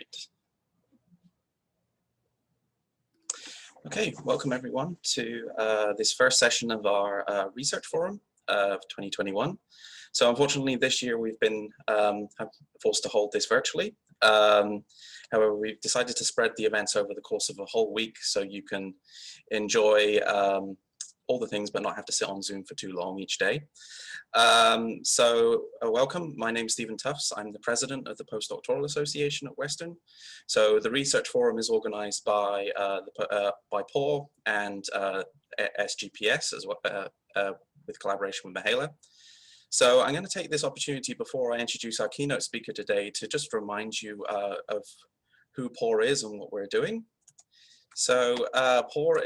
Right. Okay, welcome everyone to this first session of our research forum of 2021. So unfortunately this year we've been forced to hold this virtually. However, we've decided to spread the events over the course of a whole week so you can enjoy all the things but not have to sit on Zoom for too long each day. Welcome, my name's Stephen Tufts. I'm the president of the Postdoctoral Association at Western. So the research forum is organized by Paul and SGPS as well, with collaboration with Mihaela. So I'm going to take this opportunity before I introduce our keynote speaker today to just remind you of who POR is and what we're doing. So POR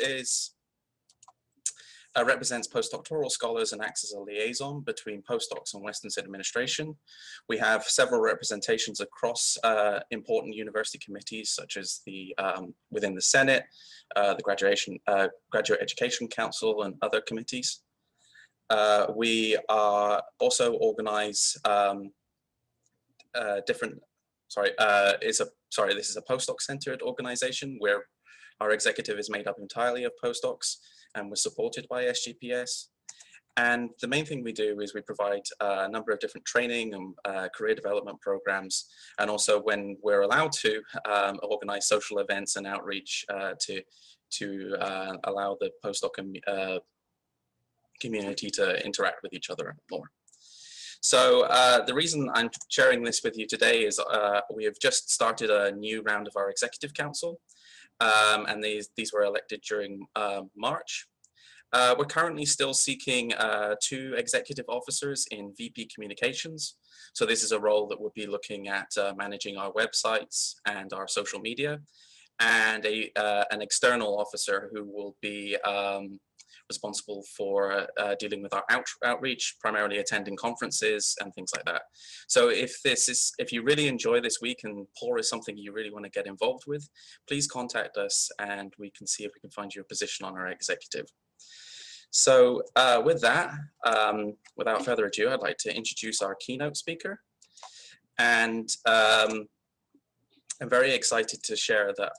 represents postdoctoral scholars and acts as a liaison between postdocs and Western's administration. We have several representations across important university committees, such as the within the Senate, the Graduate Education Council, and other committees. We are also organize this is a postdoc-centered organization where our executive is made up entirely of postdocs, and we're supported by SGPS. And the main thing we do is we provide a number of different training and career development programs, and also when we're allowed to organize social events and outreach to allow the postdoc community to interact with each other more. So the reason I'm sharing this with you today is we have just started a new round of our executive council. And these were elected during March. We're currently still seeking 2 executive officers in VP communications. So this is a role that would be looking at managing our websites and our social media, and an external officer who will be responsible for dealing with our outreach, primarily attending conferences and things like that. So if you really enjoy this week and POR is something you really want to get involved with, please contact us and we can see if we can find you a position on our executive. So with that, without further ado, I'd like to introduce our keynote speaker. And I'm very excited to share that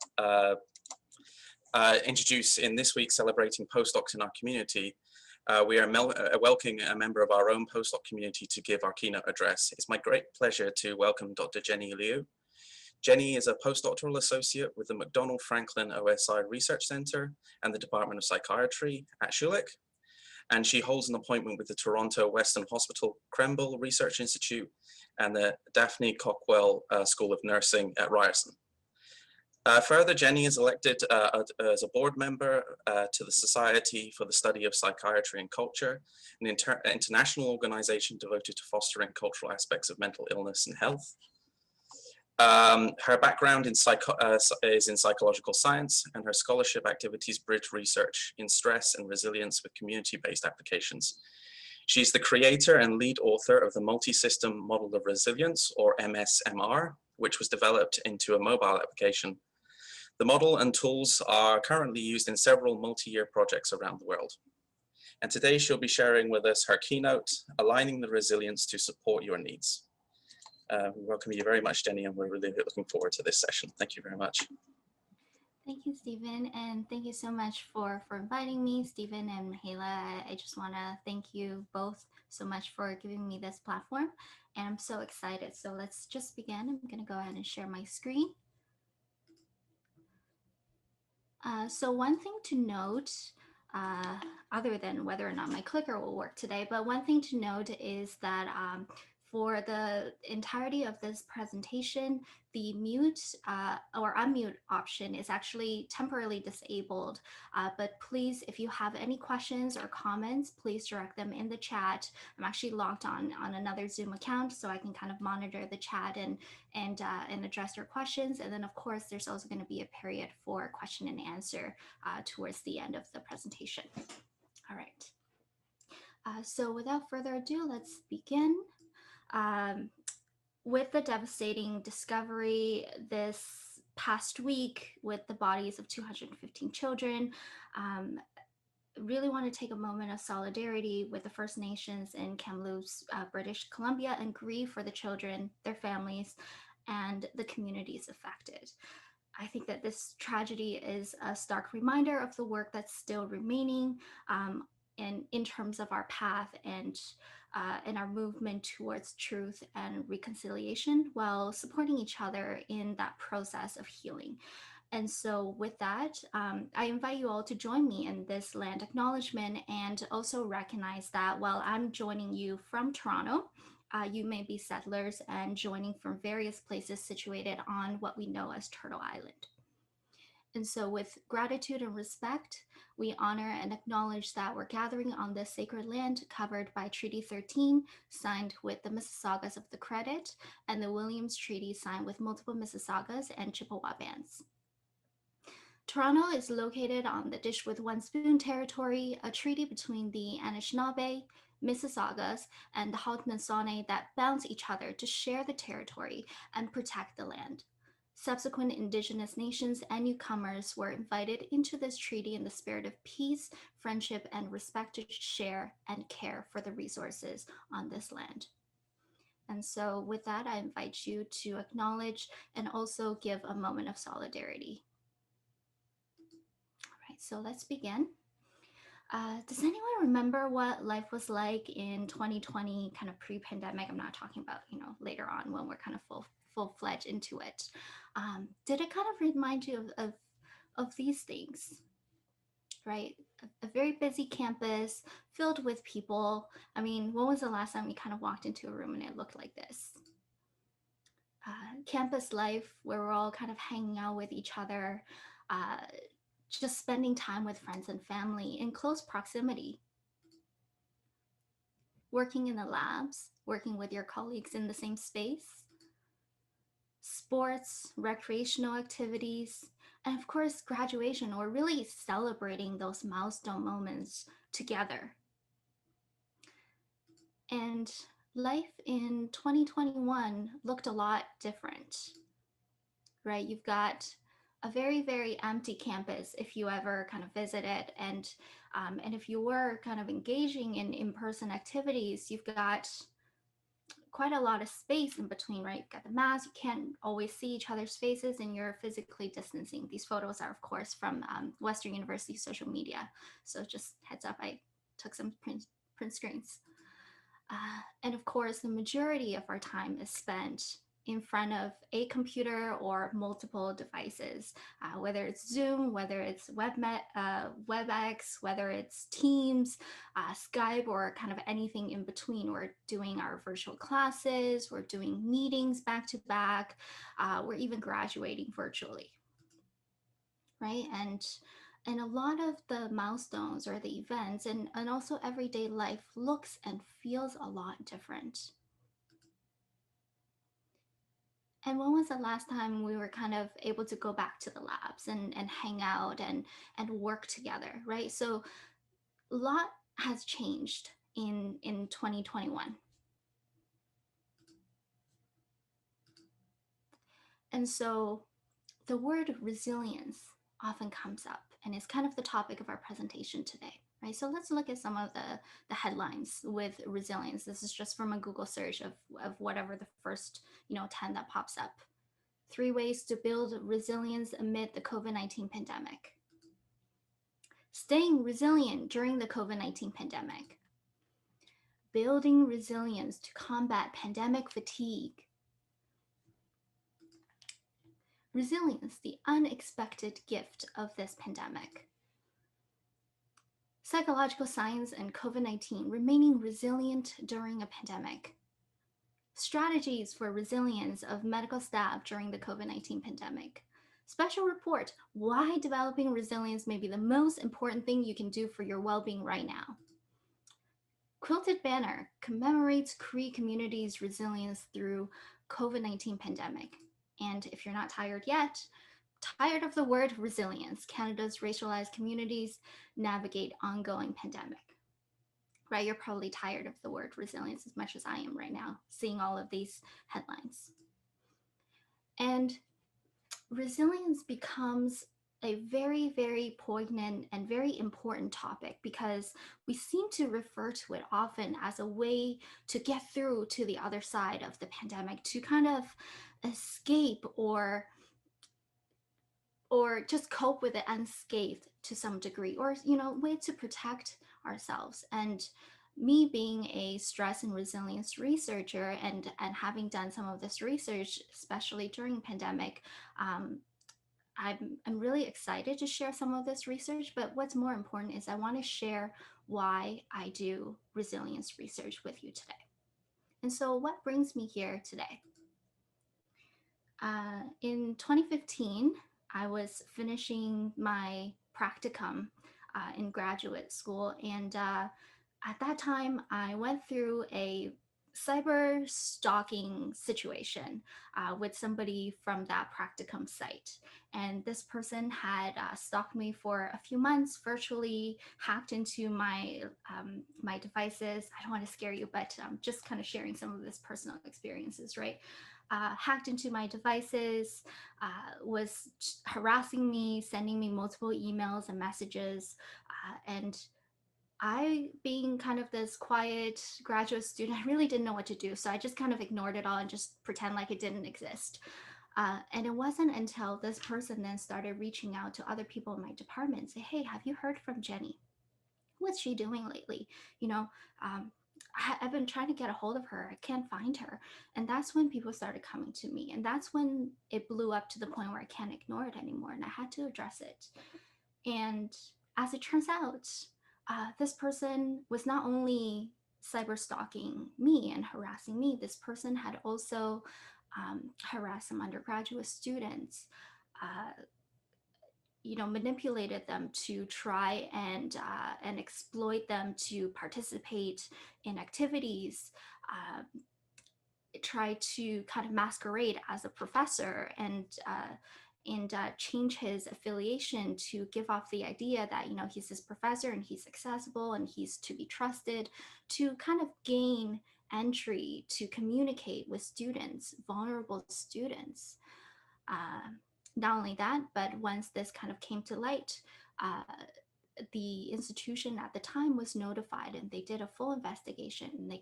introduce in this week celebrating postdocs in our community. We are welcoming a member of our own postdoc community to give our keynote address. It's my great pleasure to welcome Dr. Jenny Liu. Jenny is a postdoctoral associate with the MacDonald Franklin OSI Research Center and the Department of Psychiatry at Schulich. And she holds an appointment with the Toronto Western Hospital-Krembil Research Institute and the Daphne Cockwell School of Nursing at Ryerson. Further, Jenny is elected as a board member to the Society for the Study of Psychiatry and Culture, an international organization devoted to fostering cultural aspects of mental illness and health. Her background is in psychological science, and her scholarship activities bridge research in stress and resilience with community-based applications. She's the creator and lead author of the Multi-System Model of Resilience, or MSMR, which was developed into a mobile application. The model and tools are currently used in several multi-year projects around the world. And today she'll be sharing with us her keynote, Aligning the Resilience to Support Your Needs. We welcome you very much, Jenny, and we're really looking forward to this session. Thank you very much. Thank you, Stephen, and thank you so much for inviting me, Stephen and Mihaela. I just want to thank you both so much for giving me this platform, and I'm so excited. So let's just begin. I'm going to go ahead and share my screen. So one thing to note, other than whether or not my clicker will work today, but one thing to note is that for the entirety of this presentation, the mute or unmute option is actually temporarily disabled. But please, if you have any questions or comments, please direct them in the chat. I'm actually logged on another Zoom account, so I can kind of monitor the chat and address your questions. And then, of course, there's also going to be a period for question and answer towards the end of the presentation. All right. So without further ado, let's begin. With the devastating discovery this past week with the bodies of 215 children, really want to take a moment of solidarity with the First Nations in Kamloops, British Columbia, and grieve for the children, their families, and the communities affected. I think that this tragedy is a stark reminder of the work that's still remaining in terms of our path and our movement towards truth and reconciliation, while supporting each other in that process of healing. And so with that, I invite you all to join me in this land acknowledgement, and also recognize that while I'm joining you from Toronto, you may be settlers and joining from various places situated on what we know as Turtle Island. And so with gratitude and respect, we honor and acknowledge that we're gathering on this sacred land covered by Treaty 13, signed with the Mississaugas of the Credit, and the Williams Treaty, signed with multiple Mississaugas and Chippewa bands. Toronto is located on the Dish with One Spoon territory, a treaty between the Anishinaabe, Mississaugas, and the Haudenosaunee that bounds each other to share the territory and protect the land. Subsequent Indigenous nations and newcomers were invited into this treaty in the spirit of peace, friendship, and respect to share and care for the resources on this land. And so with that, I invite you to acknowledge and also give a moment of solidarity. All right, so let's begin. Does anyone remember what life was like in 2020, kind of pre-pandemic? I'm not talking about, later on when we're kind of full-fledged into it. Did it kind of remind you of these things, right? A very busy campus filled with people. I mean, when was the last time you kind of walked into a room and it looked like this? Campus life where we're all kind of hanging out with each other, just spending time with friends and family in close proximity. Working in the labs, working with your colleagues in the same space. Sports, recreational activities, and of course, graduation, or really celebrating those milestone moments together. And life in 2021 looked a lot different, right? You've got a very, very empty campus if you ever kind of visit it. And if you were kind of engaging in in-person activities, you've got quite a lot of space in between, right? You've got the mask, you can't always see each other's faces, and you're physically distancing. These photos are, of course, from Western University social media. So just heads up, I took some print screens. And of course, the majority of our time is spent in front of a computer or multiple devices, whether it's Zoom, whether it's WebEx, whether it's Teams, Skype, or kind of anything in between. We're doing our virtual classes, we're doing meetings back to back, we're even graduating virtually, right? And a lot of the milestones or the events and also everyday life looks and feels a lot different. And when was the last time we were kind of able to go back to the labs and hang out and work together, right? So a lot has changed in 2021. And so the word resilience often comes up and is kind of the topic of our presentation today, right? So let's look at some of the headlines with resilience. This is just from a Google search of whatever the first 10 that pops up. 3 ways to build resilience amid the COVID-19 pandemic. Staying resilient during the COVID-19 pandemic. Building resilience to combat pandemic fatigue. Resilience, the unexpected gift of this pandemic. Psychological science and COVID-19, remaining resilient during a pandemic. Strategies for resilience of medical staff during the COVID-19 pandemic. Special report, why developing resilience may be the most important thing you can do for your well-being right now. Quilted banner commemorates Cree community's resilience through COVID-19 pandemic. And if you're not tired yet, tired of the word resilience, Canada's racialized communities navigate ongoing pandemic. Right, you're probably tired of the word resilience as much as I am right now, seeing all of these headlines. And resilience becomes a very, very poignant and very important topic because we seem to refer to it often as a way to get through to the other side of the pandemic, to kind of escape or just cope with it unscathed to some degree, or way to protect ourselves. And me being a stress and resilience researcher and having done some of this research, especially during pandemic, I'm really excited to share some of this research, but what's more important is I want to share why I do resilience research with you today. And so what brings me here today? In 2015, I was finishing my practicum in graduate school. And at that time, I went through a cyber stalking situation with somebody from that practicum site. And this person had stalked me for a few months, virtually hacked into my devices. I don't want to scare you, but just kind of sharing some of this personal experiences, right? Hacked into my devices, was harassing me, sending me multiple emails and messages. And I, being kind of this quiet graduate student, I really didn't know what to do. So I just kind of ignored it all and just pretend like it didn't exist. And it wasn't until this person then started reaching out to other people in my department and say, hey, have you heard from Jenny? What's she doing lately? You know, um, I've been trying to get a hold of her. I can't find her. And that's when people started coming to me. And that's when it blew up to the point where I can't ignore it anymore. And I had to address it. And as it turns out, this person was not only cyber stalking me and harassing me, this person had also harassed some undergraduate students. Uh, manipulated them to try and exploit them to participate in activities, uh, try to kind of masquerade as a professor and change his affiliation to give off the idea that he's this professor and he's accessible and he's to be trusted, to kind of gain entry to communicate with students, vulnerable students. uh, Not only that, but once this kind of came to light, uh, the institution at the time was notified and they did a full investigation and they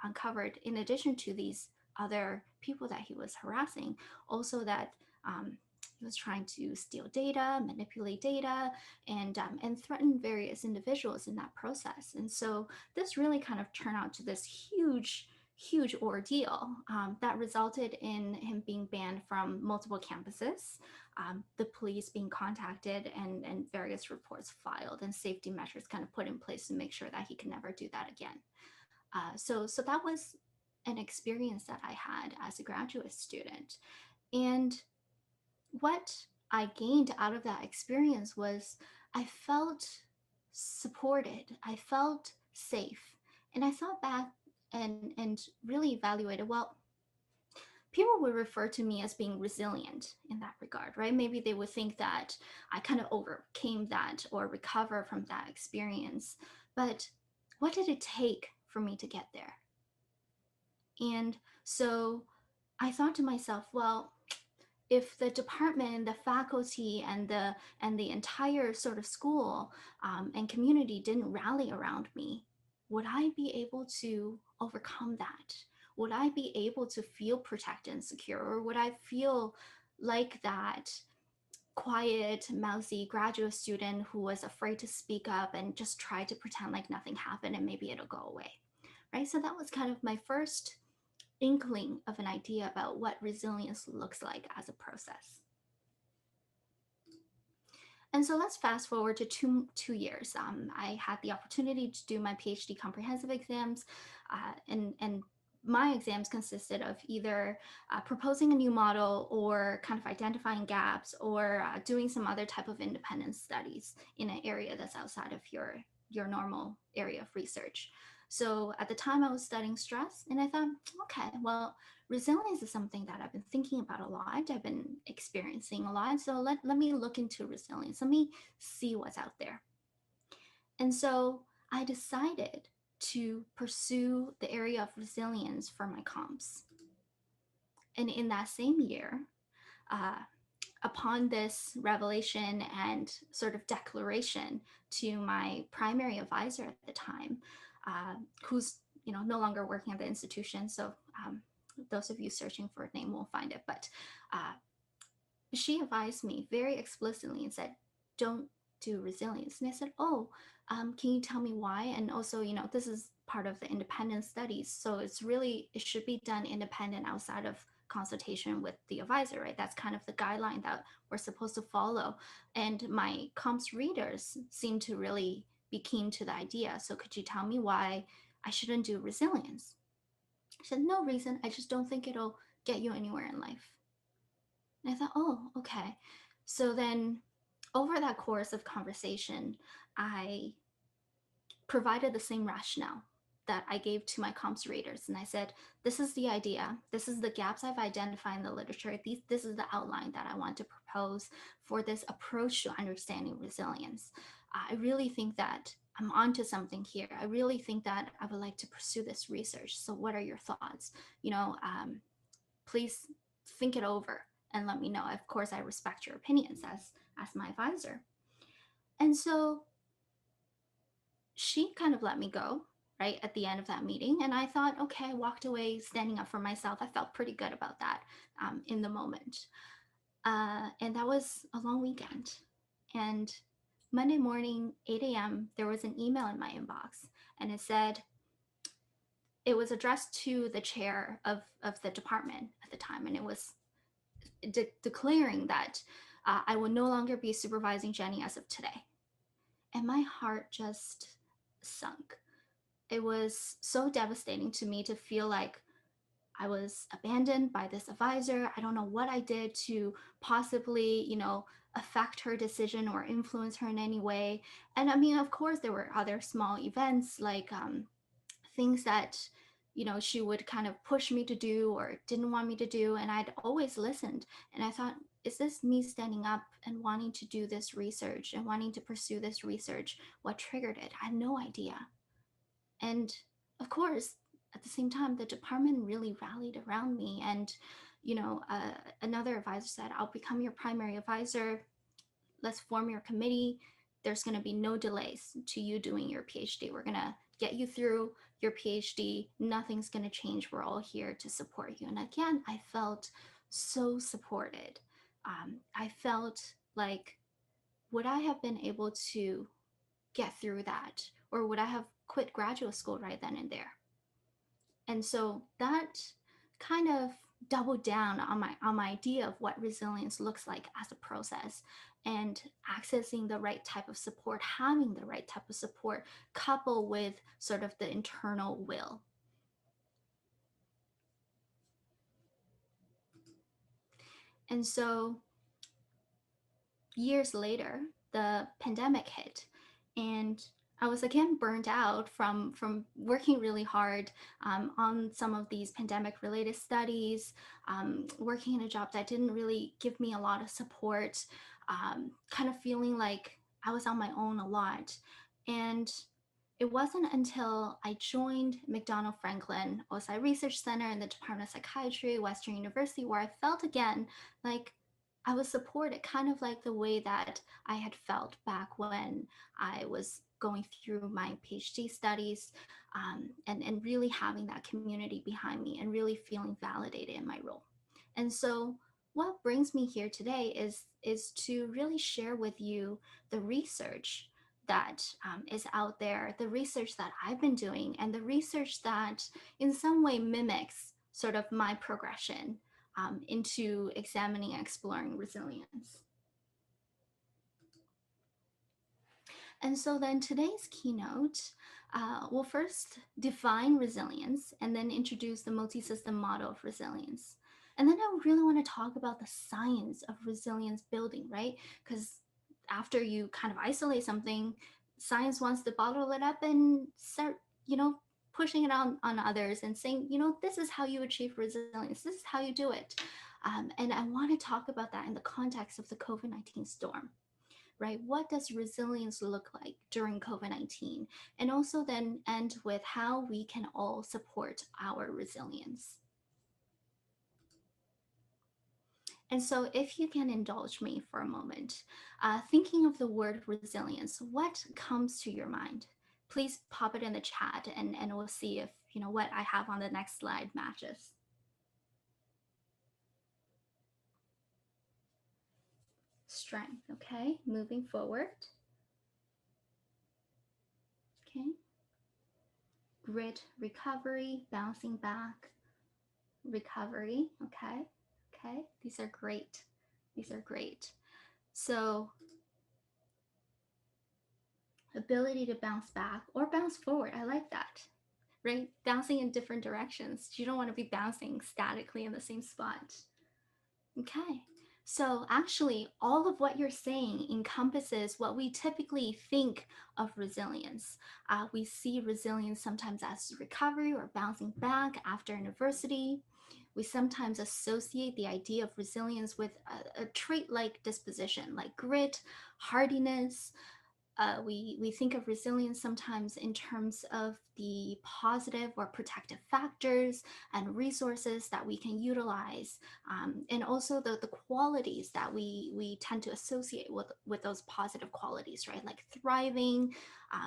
uncovered, in addition to these other people that he was harassing, also that he was trying to steal data, manipulate data, and threaten various individuals in that process. And so this really kind of turned out to this huge ordeal that resulted in him being banned from multiple campuses, the police being contacted, and various reports filed, and safety measures kind of put in place to make sure that he can never do that again. So that was an experience that I had as a graduate student. And what I gained out of that experience was I felt supported, I felt safe. And I thought back and really evaluated, well, people would refer to me as being resilient in that regard, right? Maybe they would think that I kind of overcame that or recover from that experience. But what did it take for me to get there? And so I thought to myself, well, if the department, the faculty, and the entire sort of school and community didn't rally around me, would I be able to overcome that? Would I be able to feel protected and secure, or would I feel like that quiet, mousy graduate student who was afraid to speak up and just try to pretend like nothing happened and maybe it'll go away, right? So that was kind of my first inkling of an idea about what resilience looks like as a process. And so let's fast forward to two years. I had the opportunity to do my PhD comprehensive exams, and my exams consisted of either proposing a new model or kind of identifying gaps or doing some other type of independent studies in an area that's outside of your normal area of research. So at the time I was studying stress, and I thought, okay, well, resilience is something that I've been thinking about a lot. I've been experiencing a lot. So let me look into resilience. Let me see what's out there. And so I decided to pursue the area of resilience for my comps. And in that same year, uh, a upon this revelation and sort of declaration to my primary advisor at the time, who's no longer working at the institution. So those of you searching for a name won't find it, but she advised me very explicitly and said, don't do resilience. And I said, oh, can you tell me why? And also, this is part of the independent studies. So it should be done independent outside of consultation with the advisor, right? That's kind of the guideline that we're supposed to follow. And my comps readers seem to really be keen to the idea. So could you tell me why I shouldn't do resilience? I said, no reason. I just don't think it'll get you anywhere in life. And I thought, oh, okay. So then over that course of conversation, I provided the same rationale that I gave to my comps readers. And I said, this is the idea. This is the gaps I've identified in the literature. This is the outline that I want to propose for this approach to understanding resilience. I really think that I'm onto something here. I really think that I would like to pursue this research. So what are your thoughts? Please think it over and let me know. Of course, I respect your opinions as my advisor. And so she kind of let me go right at the end of that meeting. And I thought, okay, I walked away standing up for myself. I felt pretty good about that in the moment. And that was a long weekend. And Monday morning, 8 a.m., there was an email in my inbox, and it was addressed to the chair of the department at the time. And it was declaring that I will no longer be supervising Jenny as of today. And my heart just sunk. It was so devastating to me to feel like I was abandoned by this advisor. I don't know what I did to possibly, affect her decision or influence her in any way. And I mean, of course, there were other small events like things that, she would kind of push me to do or didn't want me to do. And I'd always listened. And I thought, is this me standing up and wanting to do this research and wanting to pursue this research? What triggered it? I had no idea. And of course, at the same time, the department really rallied around me. And, another advisor said, I'll become your primary advisor. Let's form your committee. There's going to be no delays to you doing your PhD. We're going to get you through your PhD. Nothing's going to change. We're all here to support you. And again, I felt so supported. I felt like, would I have been able to get through that? Or would I have quit graduate school right then and there? And so that kind of doubled down on my idea of what resilience looks like as a process, and accessing the right type of support, having the right type of support, coupled with sort of the internal will. And so years later, the pandemic hit, and I was again burned out from working really hard on some of these pandemic related studies, working in a job that didn't really give me a lot of support, kind of feeling like I was on my own a lot. And it wasn't until I joined MacDonald Franklin OSI Research Center in the Department of Psychiatry, Western University, where I felt again like I was supported, kind of like the way that I had felt back when I was going through my PhD studies, and really having that community behind me and really feeling validated in my role. And so what brings me here today is to really share with you the research that is out there, the research that I've been doing, and the research that in some way mimics sort of my progression into examining and exploring resilience. And so then today's keynote will first define resilience and then introduce the multi-system model of resilience. And then I really want to talk about the science of resilience building, right? Because after you kind of isolate something, science wants to bottle it up and start, pushing it on others and saying, this is how you achieve resilience. This is how you do it. And I want to talk about that in the context of the COVID-19 storm, right? What does resilience look like during COVID-19? And also then end with how we can all support our resilience. And so if you can indulge me for a moment, thinking of the word resilience, what comes to your mind? Please pop it in the chat and we'll see if what I have on the next slide matches. Strength, okay, moving forward. Okay. Grit, recovery, bouncing back, recovery, okay. Okay, these are great. These are great. So ability to bounce back or bounce forward, I like that, right? Bouncing in different directions. You don't want to be bouncing statically in the same spot. Okay, so actually all of what you're saying encompasses what we typically think of resilience. We see resilience sometimes as recovery or bouncing back after an adversity. We sometimes associate the idea of resilience with a trait-like disposition, like grit, hardiness. We think of resilience sometimes in terms of the positive or protective factors and resources that we can utilize, and also the qualities that we tend to associate with those positive qualities, right? Like thriving,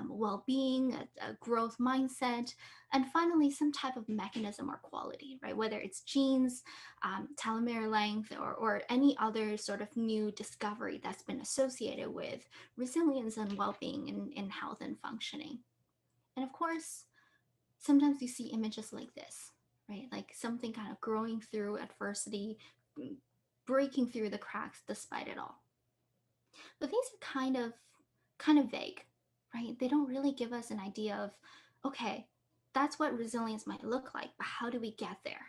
well-being, a growth mindset, and finally some type of mechanism or quality, right? Whether it's genes, telomere length, or any other sort of new discovery that's been associated with resilience and well-being in health and functioning. And of course, sometimes you see images like this, right? Like something kind of growing through adversity, breaking through the cracks despite it all. But these are kind of vague, right? They don't really give us an idea of, okay, that's what resilience might look like, but how do we get there?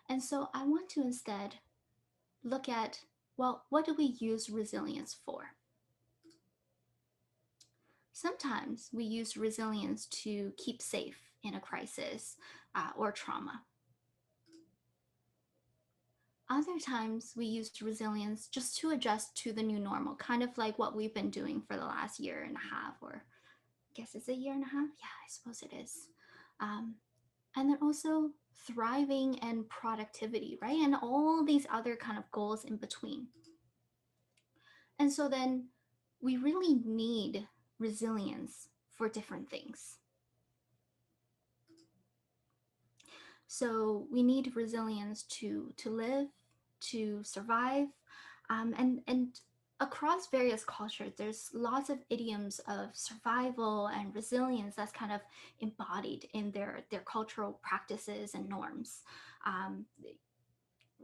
And so I want to instead look at, well, what do we use resilience for? Sometimes we use resilience to keep safe in a crisis or trauma. Other times we use resilience just to adjust to the new normal, kind of like what we've been doing for the last year and a half, or I guess it's a year and a half. Yeah, I suppose it is. And then also thriving and productivity, right? And all these other kind of goals in between. And so then we really need resilience for different things. So we need resilience to live, to survive, and across various cultures, there's lots of idioms of survival and resilience that's kind of embodied in their cultural practices and norms.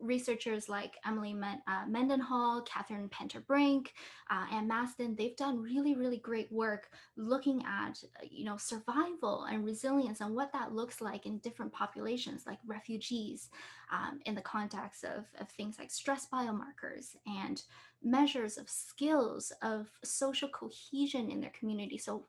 Researchers like Emily Mendenhall, Catherine Painter-Brink, and Maston, they've done really great work looking at survival and resilience and what that looks like in different populations, like refugees, in the context of things like stress biomarkers and measures of skills of social cohesion in their community. So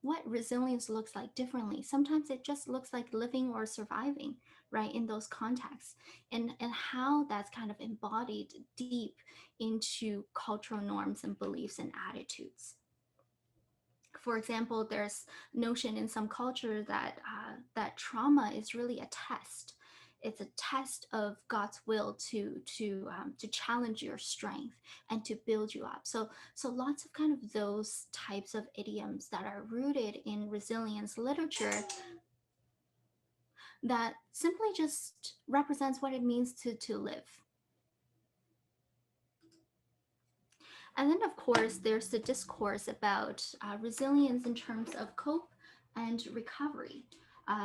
what resilience looks like differently. Sometimes it just looks like living or surviving, right, in those contexts, and how that's kind of embodied deep into cultural norms and beliefs and attitudes. For example, there's notion in some culture that that trauma is really a test. It's a test of God's will to challenge your strength and to build you up. So lots of kind of those types of idioms that are rooted in resilience literature that simply just represents what it means to live. And then, of course, there's the discourse about resilience in terms of cope and recovery.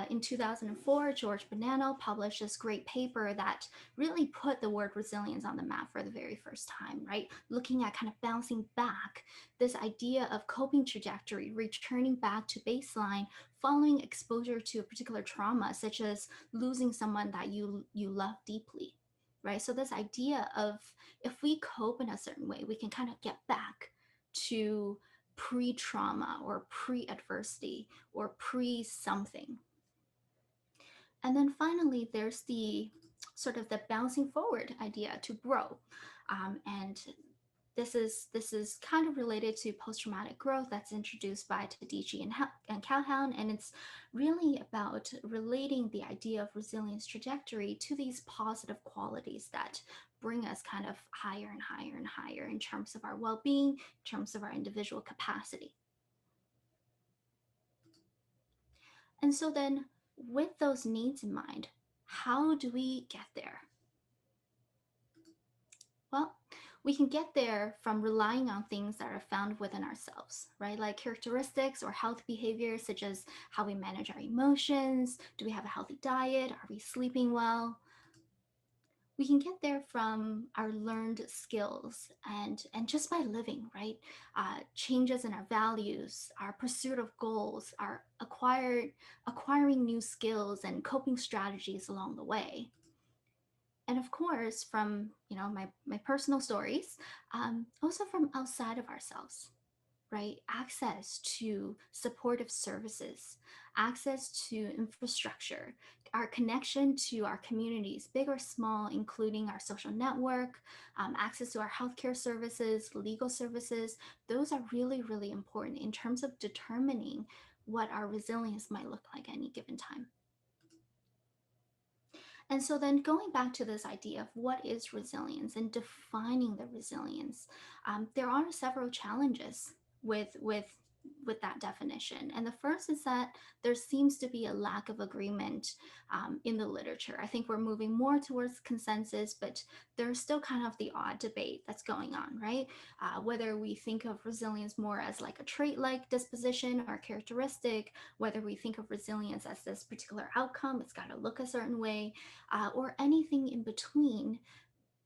In 2004, George Bonanno published this great paper that really put the word resilience on the map for the very first time, right? Looking at kind of bouncing back, this idea of coping trajectory, returning back to baseline following exposure to a particular trauma, such as losing someone that you love deeply, right? So this idea of if we cope in a certain way, we can kind of get back to pre-trauma or pre-adversity or pre-something. And then finally, there's the sort of the bouncing forward idea to grow. And This is kind of related to post-traumatic growth that's introduced by Tadici and Calhoun, and it's really about relating the idea of resilience trajectory to these positive qualities that bring us kind of higher and higher and higher in terms of our well-being, in terms of our individual capacity. And so then, with those needs in mind, how do we get there? Well, we can get there from relying on things that are found within ourselves, right? Like characteristics or health behaviors, such as how we manage our emotions. Do we have a healthy diet? Are we sleeping well? We can get there from our learned skills and just by living, right? Changes in our values, our pursuit of goals, our acquiring new skills and coping strategies along the way. And of course, from my personal stories, also from outside of ourselves, right? Access to supportive services, access to infrastructure, our connection to our communities, big or small, including our social network, access to our healthcare services, legal services. Those are really, really important in terms of determining what our resilience might look like at any given time. And so then going back to this idea of what is resilience and defining the resilience, there are several challenges with that definition. And the first is that there seems to be a lack of agreement in the literature. I think we're moving more towards consensus, but there's still kind of the odd debate that's going on, right? Whether we think of resilience more as like a trait-like disposition or characteristic, whether we think of resilience as this particular outcome, it's got to look a certain way, or anything in between,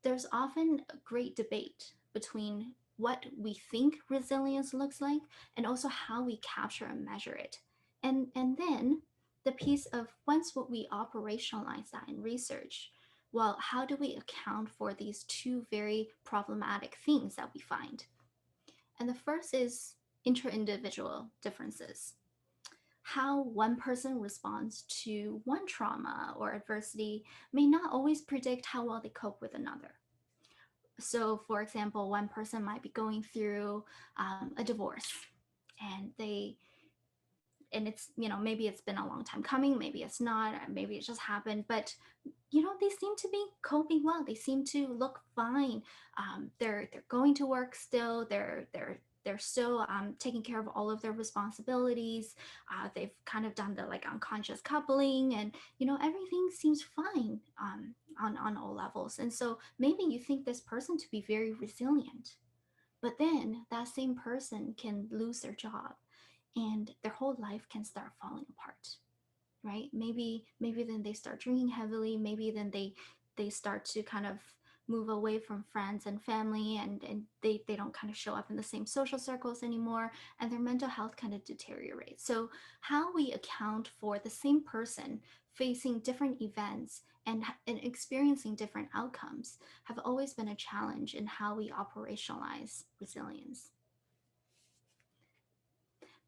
there's often a great debate between what we think resilience looks like and also how we capture and measure it. And then the piece of once what we operationalize that in research, well, how do we account for these two very problematic things that we find? And the first is inter-individual differences. How one person responds to one trauma or adversity may not always predict how well they cope with another. So, for example, one person might be going through a divorce, and it's maybe it's been a long time coming, maybe it's not, maybe it just happened, but they seem to be coping well. They seem to look fine. They're going to work still. They're still taking care of all of their responsibilities. They've kind of done the like unconscious coupling, and everything seems fine on all levels. And so maybe you think this person to be very resilient, but then that same person can lose their job, and their whole life can start falling apart, right? Maybe then they start drinking heavily. Maybe then they start to kind of move away from friends and family, and they don't kind of show up in the same social circles anymore, and their mental health kind of deteriorates. So how we account for the same person facing different events and experiencing different outcomes have always been a challenge in how we operationalize resilience.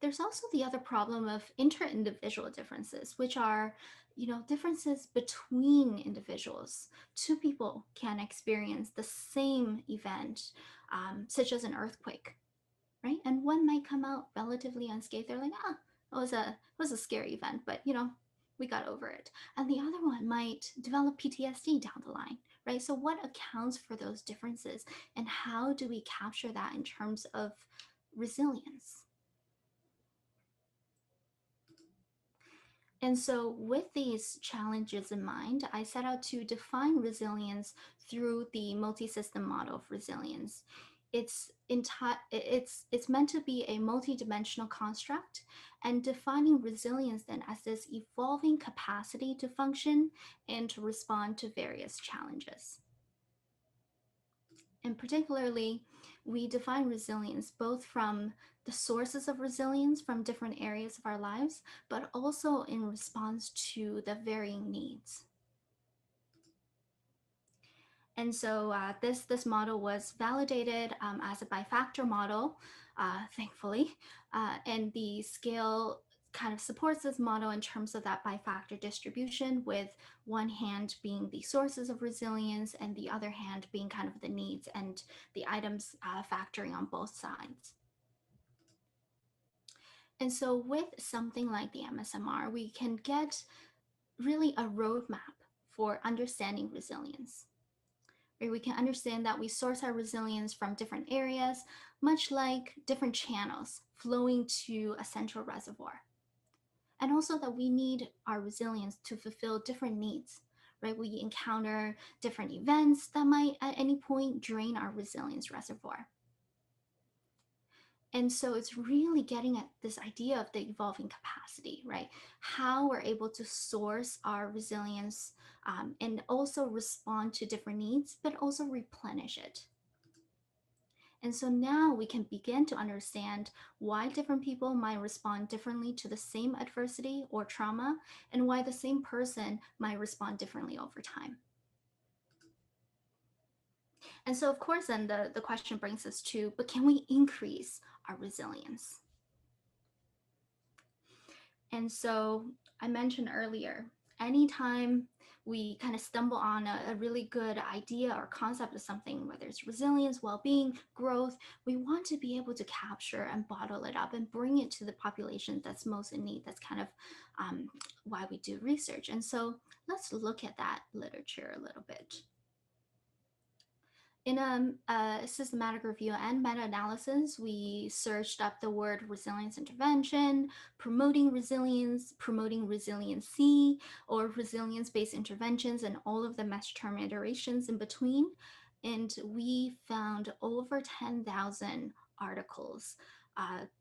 There's also the other problem of inter-individual differences, which are, differences between individuals. Two people can experience the same event, such as an earthquake, right? And one might come out relatively unscathed. They're like, it was a scary event, but we got over it. And the other one might develop PTSD down the line, right? So what accounts for those differences, and how do we capture that in terms of resilience? And so, with these challenges in mind, I set out to define resilience through the multi-system model of resilience. It's meant to be a multi-dimensional construct, and defining resilience then as this evolving capacity to function and to respond to various challenges. And particularly, we define resilience both from the sources of resilience from different areas of our lives, but also in response to the varying needs. And so this model was validated as a bifactor model, thankfully, and the scale kind of supports this model in terms of that bifactor distribution, with one hand being the sources of resilience and the other hand being kind of the needs and the items factoring on both sides. And so with something like the MSMR, we can get really a roadmap for understanding resilience. Right? We can understand that we source our resilience from different areas, much like different channels flowing to a central reservoir. And also that we need our resilience to fulfill different needs, right? We encounter different events that might at any point drain our resilience reservoir. And so it's really getting at this idea of the evolving capacity, right? How we're able to source our resilience and also respond to different needs, but also replenish it. And so now we can begin to understand why different people might respond differently to the same adversity or trauma, and why the same person might respond differently over time. And so, of course, then the question brings us to, but can we increase our resilience? And so I mentioned earlier, anytime we kind of stumble on a really good idea or concept of something, whether it's resilience, well-being, growth, we want to be able to capture and bottle it up and bring it to the population that's most in need. That's kind of why we do research. And so let's look at that literature a little bit. In a systematic review and meta-analysis, we searched up the word resilience intervention, promoting resiliency, or resilience-based interventions, and all of the mesh term iterations in between. And we found over 10,000 articles.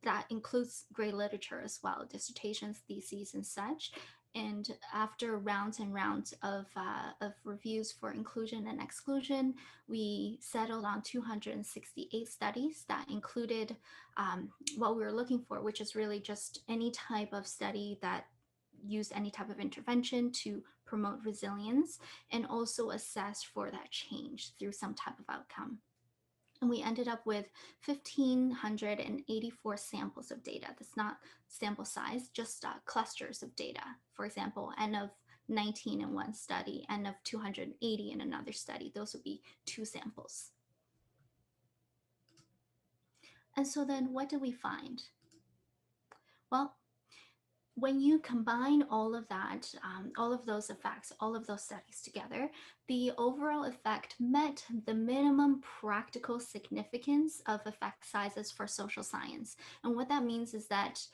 That includes great literature as well, dissertations, theses, and such. And after rounds and rounds of reviews for inclusion and exclusion, we settled on 268 studies that included what we were looking for, which is really just any type of study that used any type of intervention to promote resilience and also assess for that change through some type of outcome. And we ended up with 1,584 samples of data. That's not sample size, just clusters of data. For example, N of 19 in one study, N of 280 in another study. Those would be 2 samples. And so then what do we find? Well, when you combine all of that, all of those effects, all of those studies together, the overall effect met the minimum practical significance of effect sizes for social science. And what that means is that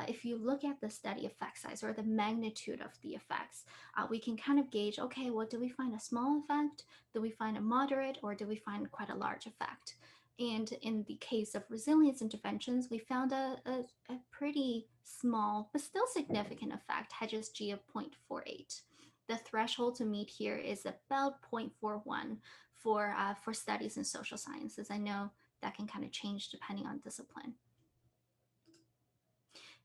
if you look at the study effect size or the magnitude of the effects, we can kind of gauge, okay, well, do we find a small effect? Do we find a moderate? Or do we find quite a large effect? And in the case of resilience interventions, we found a pretty small, but still significant effect, Hedges G of 0.48. The threshold to meet here is about 0.41 for studies in social sciences. I know that can kind of change depending on discipline.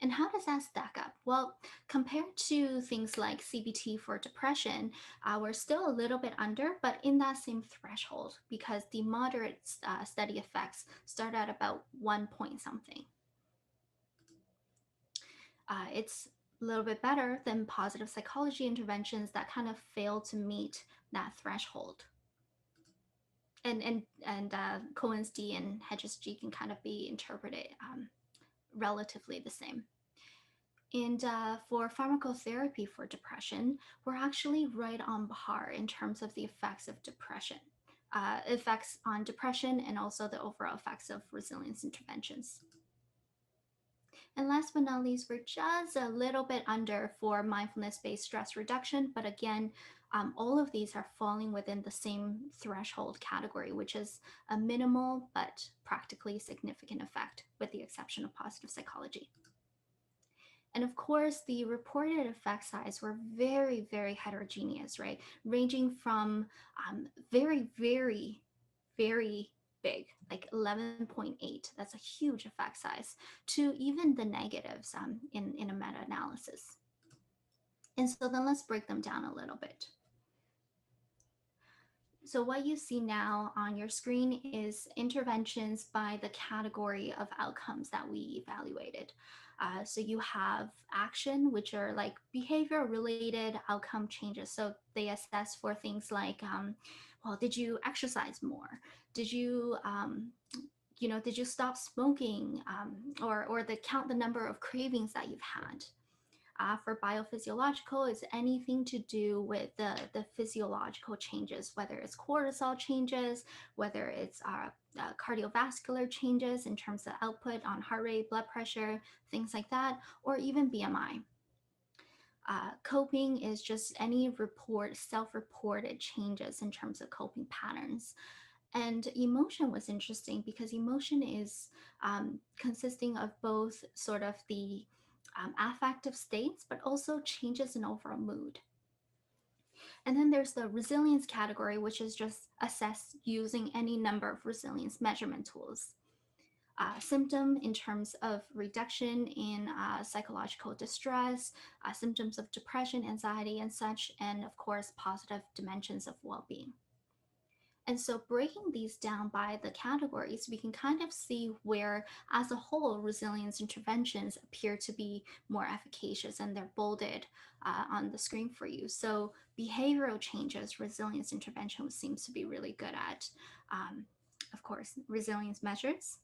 And how does that stack up? Well, compared to things like CBT for depression, we're still a little bit under, but in that same threshold, because the moderate study effects start at about 1 point something. It's a little bit better than positive psychology interventions that kind of fail to meet that threshold. And Cohen's D and Hedges G can kind of be interpreted relatively the same. And for pharmacotherapy for depression, we're actually right on par in terms of the effects of depression, effects on depression, and also the overall effects of resilience interventions. And last but not least, we're just a little bit under for mindfulness-based stress reduction. But again, all of these are falling within the same threshold category, which is a minimal but practically significant effect, with the exception of positive psychology. And of course, the reported effect size were very, very heterogeneous, right? Ranging from very, very, very big, like 11.8, that's a huge effect size, to even the negatives in a meta-analysis. And so then let's break them down a little bit. So what you see now on your screen is interventions by the category of outcomes that we evaluated. So you have action, which are like behavior related outcome changes. So they assess for things like, well, did you exercise more? Did you, did you stop smoking? Or count the number of cravings that you've had. For biophysiological, is anything to do with the physiological changes, whether it's cortisol changes, whether it's cardiovascular changes in terms of output on heart rate, blood pressure, things like that, or even BMI. Coping is just any self-reported changes in terms of coping patterns. And emotion was interesting because emotion is consisting of both sort of the affective states, but also changes in overall mood. And then there's the resilience category, which is just assessed using any number of resilience measurement tools. Symptom in terms of reduction in psychological distress, symptoms of depression, anxiety, and such, and of course, positive dimensions of well-being. And so breaking these down by the categories, we can kind of see where, as a whole, resilience interventions appear to be more efficacious, and they're bolded on the screen for you. So behavioral changes, resilience intervention seems to be really good at. Of course, resilience measures,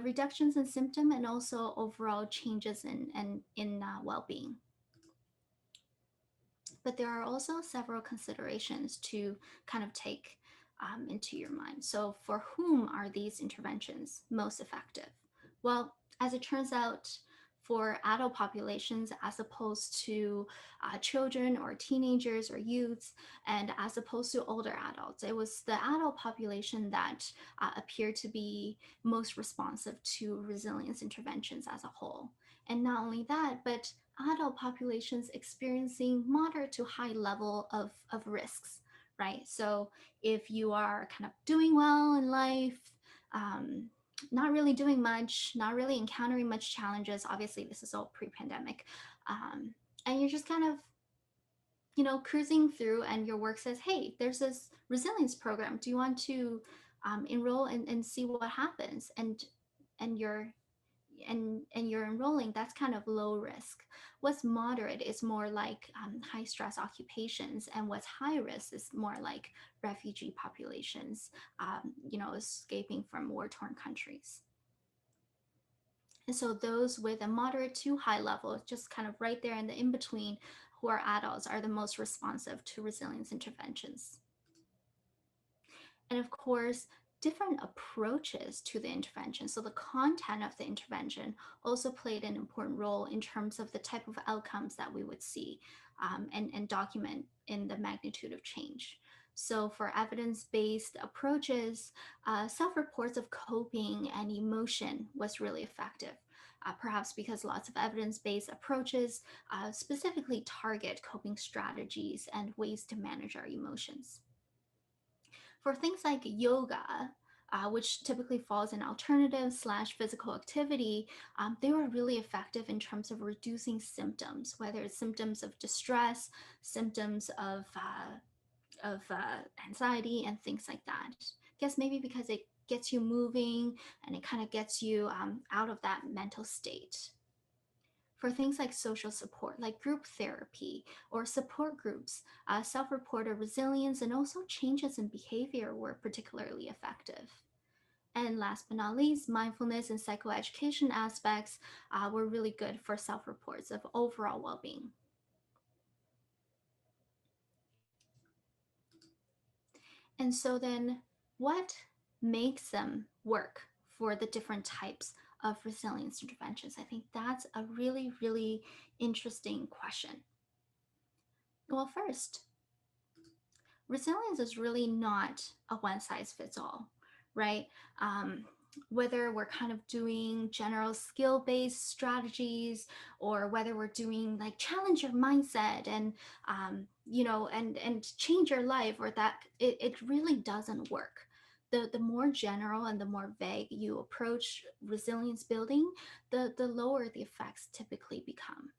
reductions in symptom, and also overall changes in well-being. But there are also several considerations to kind of take into your mind. So for whom are these interventions most effective? Well, as it turns out, for adult populations as opposed to children or teenagers or youths, and as opposed to older adults, it was the adult population that appeared to be most responsive to resilience interventions as a whole. And not only that, but adult populations experiencing moderate to high level of risks, right? So if you are kind of doing well in life, not really doing much, not really encountering much challenges, obviously this is all pre-pandemic, and you're just kind of, cruising through, and your work says, hey, there's this resilience program. Do you want to enroll and see what happens? And you're enrolling, that's kind of low risk. What's moderate is more like high stress occupations, and what's high risk is more like refugee populations, escaping from war-torn countries. And so those with a moderate to high level, just kind of right there in the in-between, who are adults, are the most responsive to resilience interventions. And of course, different approaches to the intervention. So the content of the intervention also played an important role in terms of the type of outcomes that we would see and document in the magnitude of change. So for evidence-based approaches, self-reports of coping and emotion was really effective. Perhaps because lots of evidence-based approaches specifically target coping strategies and ways to manage our emotions. For things like yoga, which typically falls in alternative/physical activity, they were really effective in terms of reducing symptoms, whether it's symptoms of distress, symptoms of anxiety, and things like that. I guess maybe because it gets you moving and it kind of gets you out of that mental state. For things like social support, like group therapy or support groups, self-reported resilience and also changes in behavior were particularly effective. And last but not least, mindfulness and psychoeducation aspects were really good for self-reports of overall well-being. And so then what makes them work for the different types of resilience interventions? I think that's a really, really interesting question. Well, first, resilience is really not a one size fits all, right? Whether we're kind of doing general skill-based strategies, or whether we're doing like challenge your mindset and and change your life, or that it really doesn't work. The more general and the more vague you approach resilience building, the lower the effects typically become.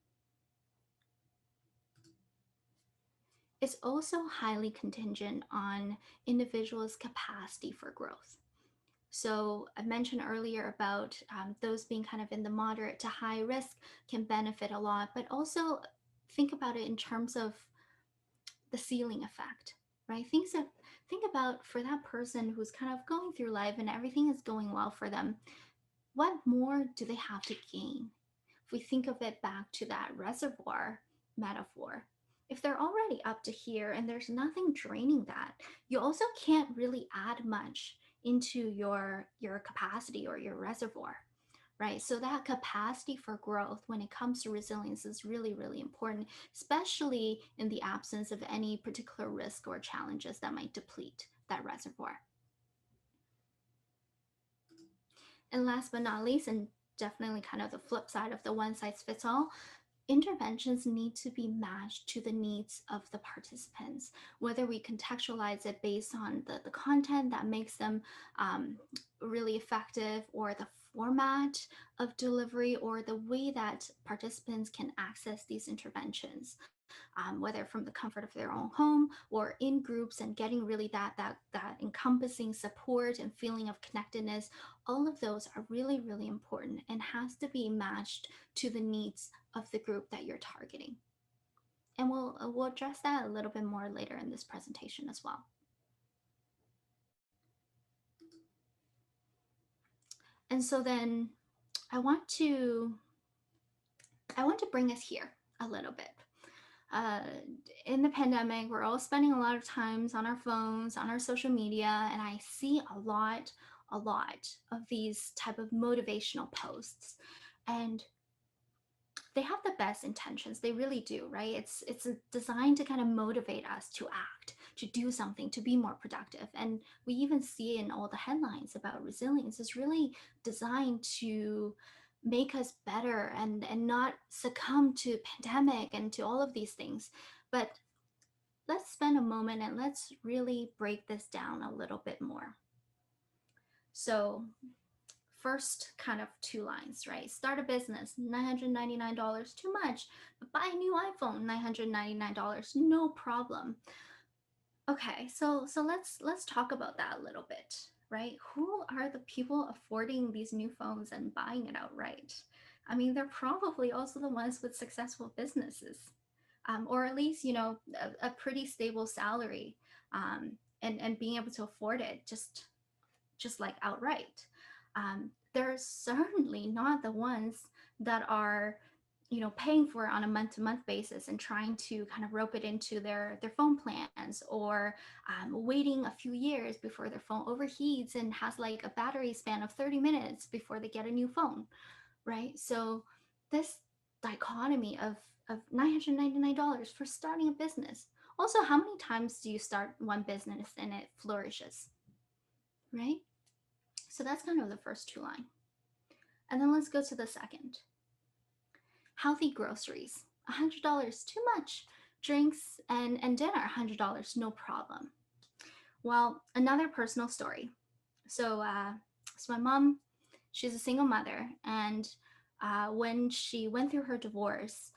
it's also highly contingent on individuals' capacity for growth. So I mentioned earlier about those being kind of in the moderate to high risk can benefit a lot, but also think about it in terms of the ceiling effect, right? Think about for that person who's kind of going through life and everything is going well for them, what more do they have to gain? If we think of it back to that reservoir metaphor, if they're already up to here and there's nothing draining that, you also can't really add much into your capacity or your reservoir, right? So that capacity for growth when it comes to resilience is really, really important, especially in the absence of any particular risk or challenges that might deplete that reservoir. And last but not least, and definitely kind of the flip side of the one size fits all, interventions need to be matched to the needs of the participants, whether we contextualize it based on the content that makes them really effective, or the format of delivery, or the way that participants can access these interventions. Whether from the comfort of their own home or in groups, and getting really that encompassing support and feeling of connectedness. All of those are really, really important and has to be matched to the needs of the group that you're targeting. And we'll address that a little bit more later in this presentation as well. And so then I want to bring us here a little bit. In the pandemic, we're all spending a lot of times on our phones, on our social media, and I see a lot of these type of motivational posts, and they have the best intentions. They really do, right? It's designed to kind of motivate us to act, to do something, to be more productive. And we even see in all the headlines about resilience is really designed to make us better and not succumb to pandemic and to all of these things. But let's spend a moment and let's really break this down a little bit more. So first kind of two lines, right? Start a business, $999, too much. But buy a new iPhone, $999, no problem. Okay, so let's talk about that a little bit, right? Who are the people affording these new phones and buying it outright? I mean, they're probably also the ones with successful businesses, or at least, you know, a pretty stable salary, and being able to afford it just like outright. They're certainly not the ones that are, you know, paying for it on a month-to-month basis and trying to kind of rope it into their phone plans, or waiting a few years before their phone overheats and has like a battery span of 30 minutes before they get a new phone, right? So this dichotomy of $999 for starting a business. Also, how many times do you start one business and it flourishes, right? So that's kind of the first two line. And then let's go to the second. Healthy groceries, $100, too much. Drinks and dinner, $100, no problem. Well, another personal story. So my mom, she's a single mother, and when she went through her divorce,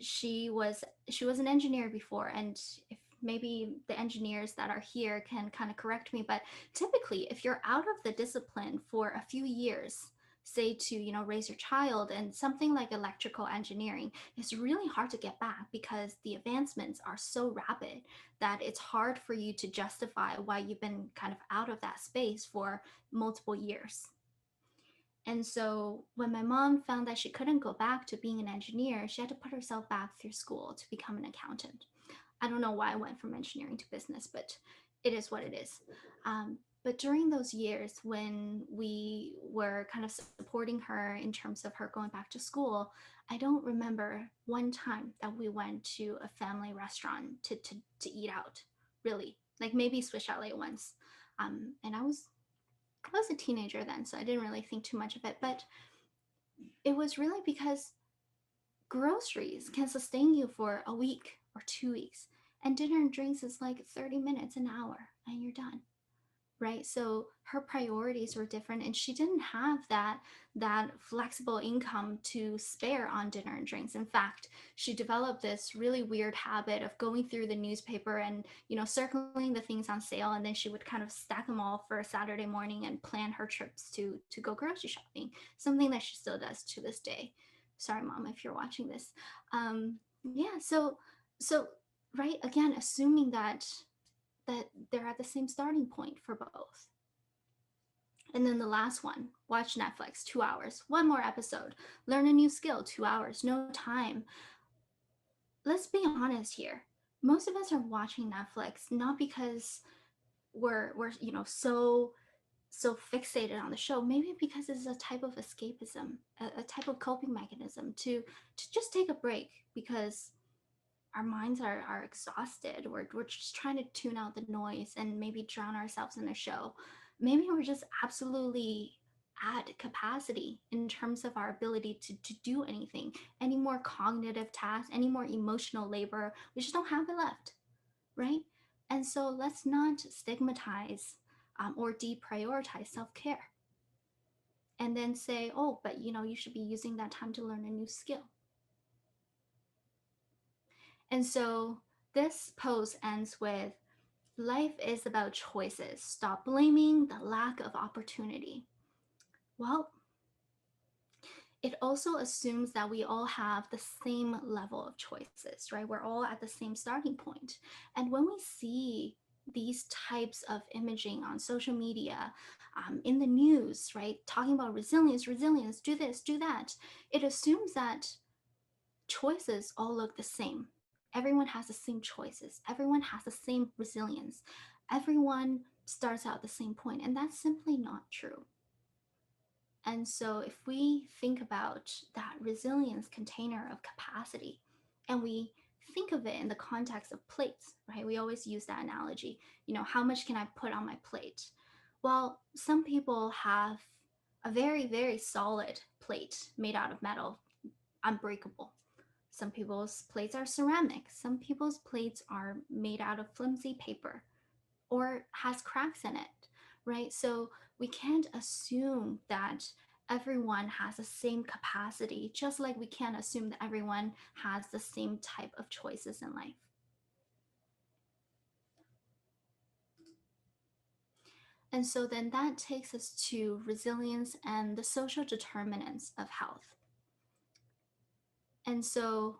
she was an engineer before, and if maybe the engineers that are here can kind of correct me, but typically if you're out of the discipline for a few years, say to, you know, raise your child, and something like electrical engineering, it's really hard to get back because the advancements are so rapid that it's hard for you to justify why you've been kind of out of that space for multiple years. And so when my mom found that she couldn't go back to being an engineer, she had to put herself back through school to become an accountant. I don't know why I went from engineering to business, but it is what it is. But during those years when we were kind of supporting her in terms of her going back to school, I don't remember one time that we went to a family restaurant to eat out, really. Like maybe Swiss Chalet once. And I was a teenager then, so I didn't really think too much of it. But it was really because groceries can sustain you for a week or 2 weeks, and dinner and drinks is like 30 minutes, an hour, and you're done, right? So her priorities were different, and she didn't have that flexible income to spare on dinner and drinks. In fact, she developed this really weird habit of going through the newspaper and, circling the things on sale, and then she would kind of stack them all for a Saturday morning and plan her trips to go grocery shopping, something that she still does to this day. Sorry, Mom, if you're watching this. Yeah, so right, again, assuming that they're at the same starting point for both. And then the last one, watch Netflix, 2 hours, one more episode, learn a new skill, 2 hours, no time. Let's be honest here. Most of us are watching Netflix not because we're so fixated on the show, maybe because it's a type of escapism, a type of coping mechanism to just take a break because our minds are exhausted. We're just trying to tune out the noise and maybe drown ourselves in a show. Maybe we're just absolutely at capacity in terms of our ability to do anything, any more cognitive tasks, any more emotional labor. We just don't have it left, right? And so let's not stigmatize or deprioritize self-care and then say, oh, but you should be using that time to learn a new skill. And so this post ends with, life is about choices. Stop blaming the lack of opportunity. Well, it also assumes that we all have the same level of choices, right? We're all at the same starting point. And when we see these types of imaging on social media, in the news, right, talking about resilience, do this, do that, it assumes that choices all look the same. Everyone has the same choices. Everyone has the same resilience. Everyone starts out at the same point, and that's simply not true. And so if we think about that resilience container of capacity, and we think of it in the context of plates, right? We always use that analogy. How much can I put on my plate? Well, some people have a very, very solid plate made out of metal, unbreakable. Some people's plates are ceramic. Some people's plates are made out of flimsy paper or has cracks in it, right? So we can't assume that everyone has the same capacity, just like we can't assume that everyone has the same type of choices in life. And so then that takes us to resilience and the social determinants of health. And so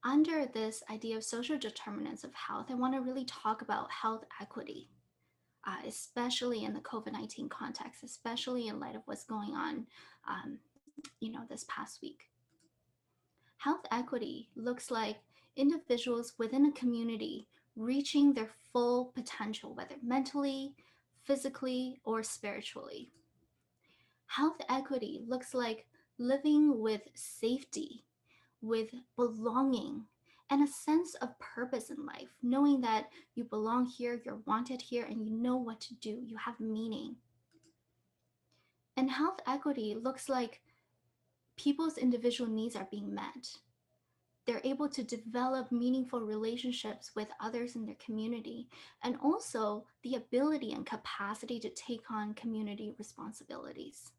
under this idea of social determinants of health, I want to really talk about health equity, especially in the COVID-19 context, especially in light of what's going on, this past week. Health equity looks like individuals within a community reaching their full potential, whether mentally, physically, or spiritually. Health equity looks like living with safety, with belonging, and a sense of purpose in life, knowing that you belong here, you're wanted here, and you know what to do, you have meaning. And health equity looks like people's individual needs are being met. They're able to develop meaningful relationships with others in their community, and also the ability and capacity to take on community responsibilities.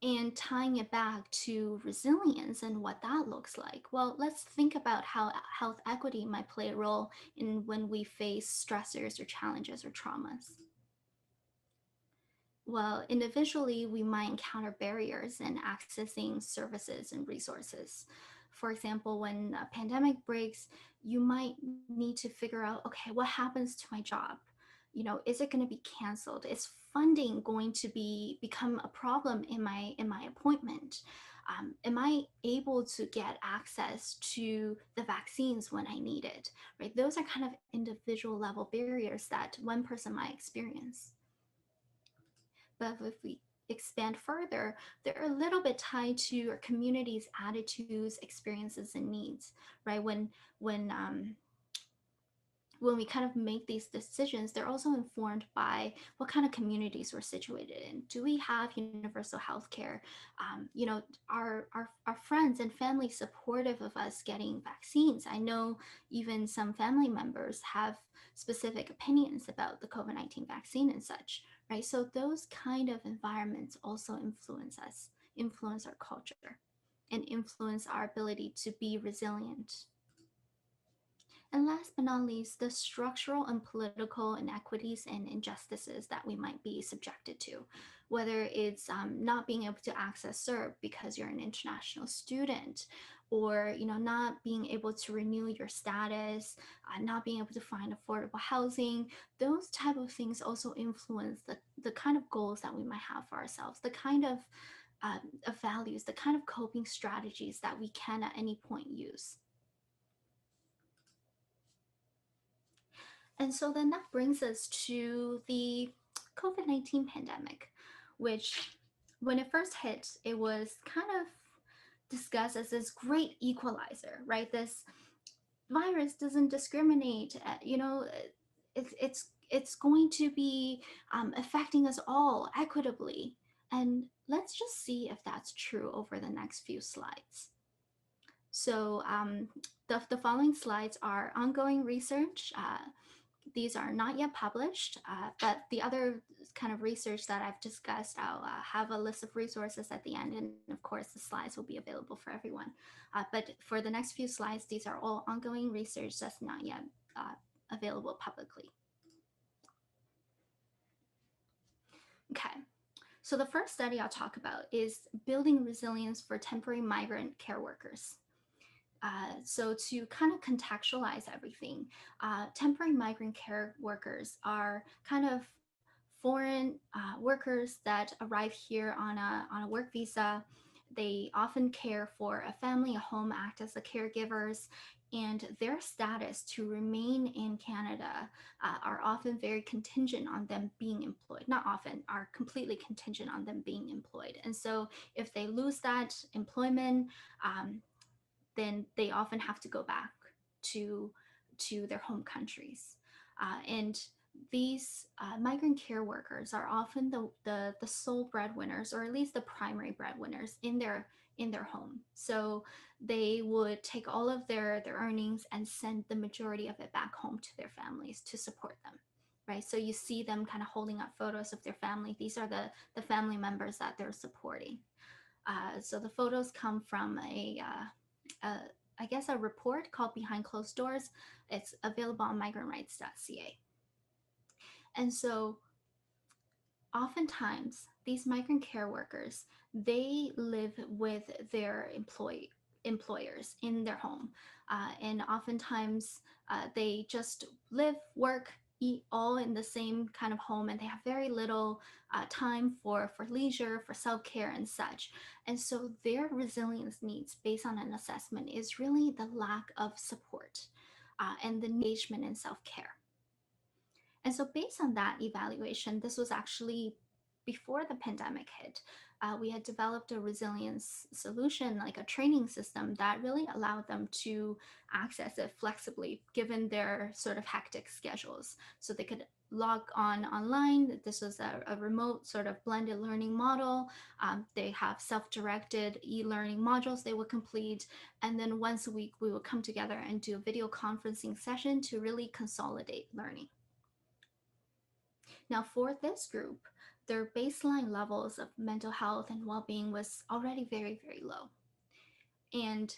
And tying it back to resilience and what that looks like, well, let's think about how health equity might play a role in when we face stressors or challenges or traumas. Well, individually, we might encounter barriers in accessing services and resources. For example, when a pandemic breaks, you might need to figure out, okay, what happens to my job? Is it going to be canceled? Is funding going to become a problem in my appointment? Am I able to get access to the vaccines when I need it? Right? Those are kind of individual level barriers that one person might experience. But if we expand further, they're a little bit tied to our community's attitudes, experiences, and needs, right? When when we kind of make these decisions, they're also informed by what kind of communities we're situated in. Do we have universal health care? Are friends and family supportive of us getting vaccines? I know even some family members have specific opinions about the COVID-19 vaccine and such, right? So those kind of environments also influence us, influence our culture, and influence our ability to be resilient. And last but not least, the structural and political inequities and injustices that we might be subjected to, whether it's not being able to access CERB because you're an international student, or not being able to renew your status, not being able to find affordable housing. Those type of things also influence the kind of goals that we might have for ourselves, the kind of values, the kind of coping strategies that we can at any point use. And so then that brings us to the COVID-19 pandemic, which when it first hit, it was kind of discussed as this great equalizer, right? This virus doesn't discriminate, it's going to be affecting us all equitably. And let's just see if that's true over the next few slides. So the following slides are ongoing research. These are not yet published, but the other kind of research that I've discussed, I'll have a list of resources at the end, and of course the slides will be available for everyone. But for the next few slides, these are all ongoing research that's not yet available publicly. Okay, so the first study I'll talk about is building resilience for temporary migrant care workers. So to kind of contextualize everything, temporary migrant care workers are kind of foreign workers that arrive here on a work visa. They often care for a family, a home, act as the caregivers, and their status to remain in Canada are often very contingent on them being employed. Not often, are completely contingent on them being employed. And so if they lose that employment, then they often have to go back to their home countries. And these migrant care workers are often the sole breadwinners, or at least the primary breadwinners in their home. So they would take all of their earnings and send the majority of it back home to their families to support them. Right. So you see them kind of holding up photos of their family. These are the family members that they're supporting. So the photos come from I guess a report called Behind Closed Doors. It's available on migrantrights.ca. And so oftentimes these migrant care workers, they live with their employers in their home. And oftentimes they just live, work, eat all in the same kind of home, and they have very little time for leisure, for self-care and such. And so their resilience needs, based on an assessment, is really the lack of support and the engagement in self-care. And so based on that evaluation, this was actually before the pandemic hit, we had developed a resilience solution, like a training system that really allowed them to access it flexibly given their sort of hectic schedules. So they could log on online. This was a remote sort of blended learning model. They have self-directed e-learning modules they would complete. And then once a week, we would come together and do a video conferencing session to really consolidate learning. Now, for this group, their baseline levels of mental health and well-being was already very, very low. And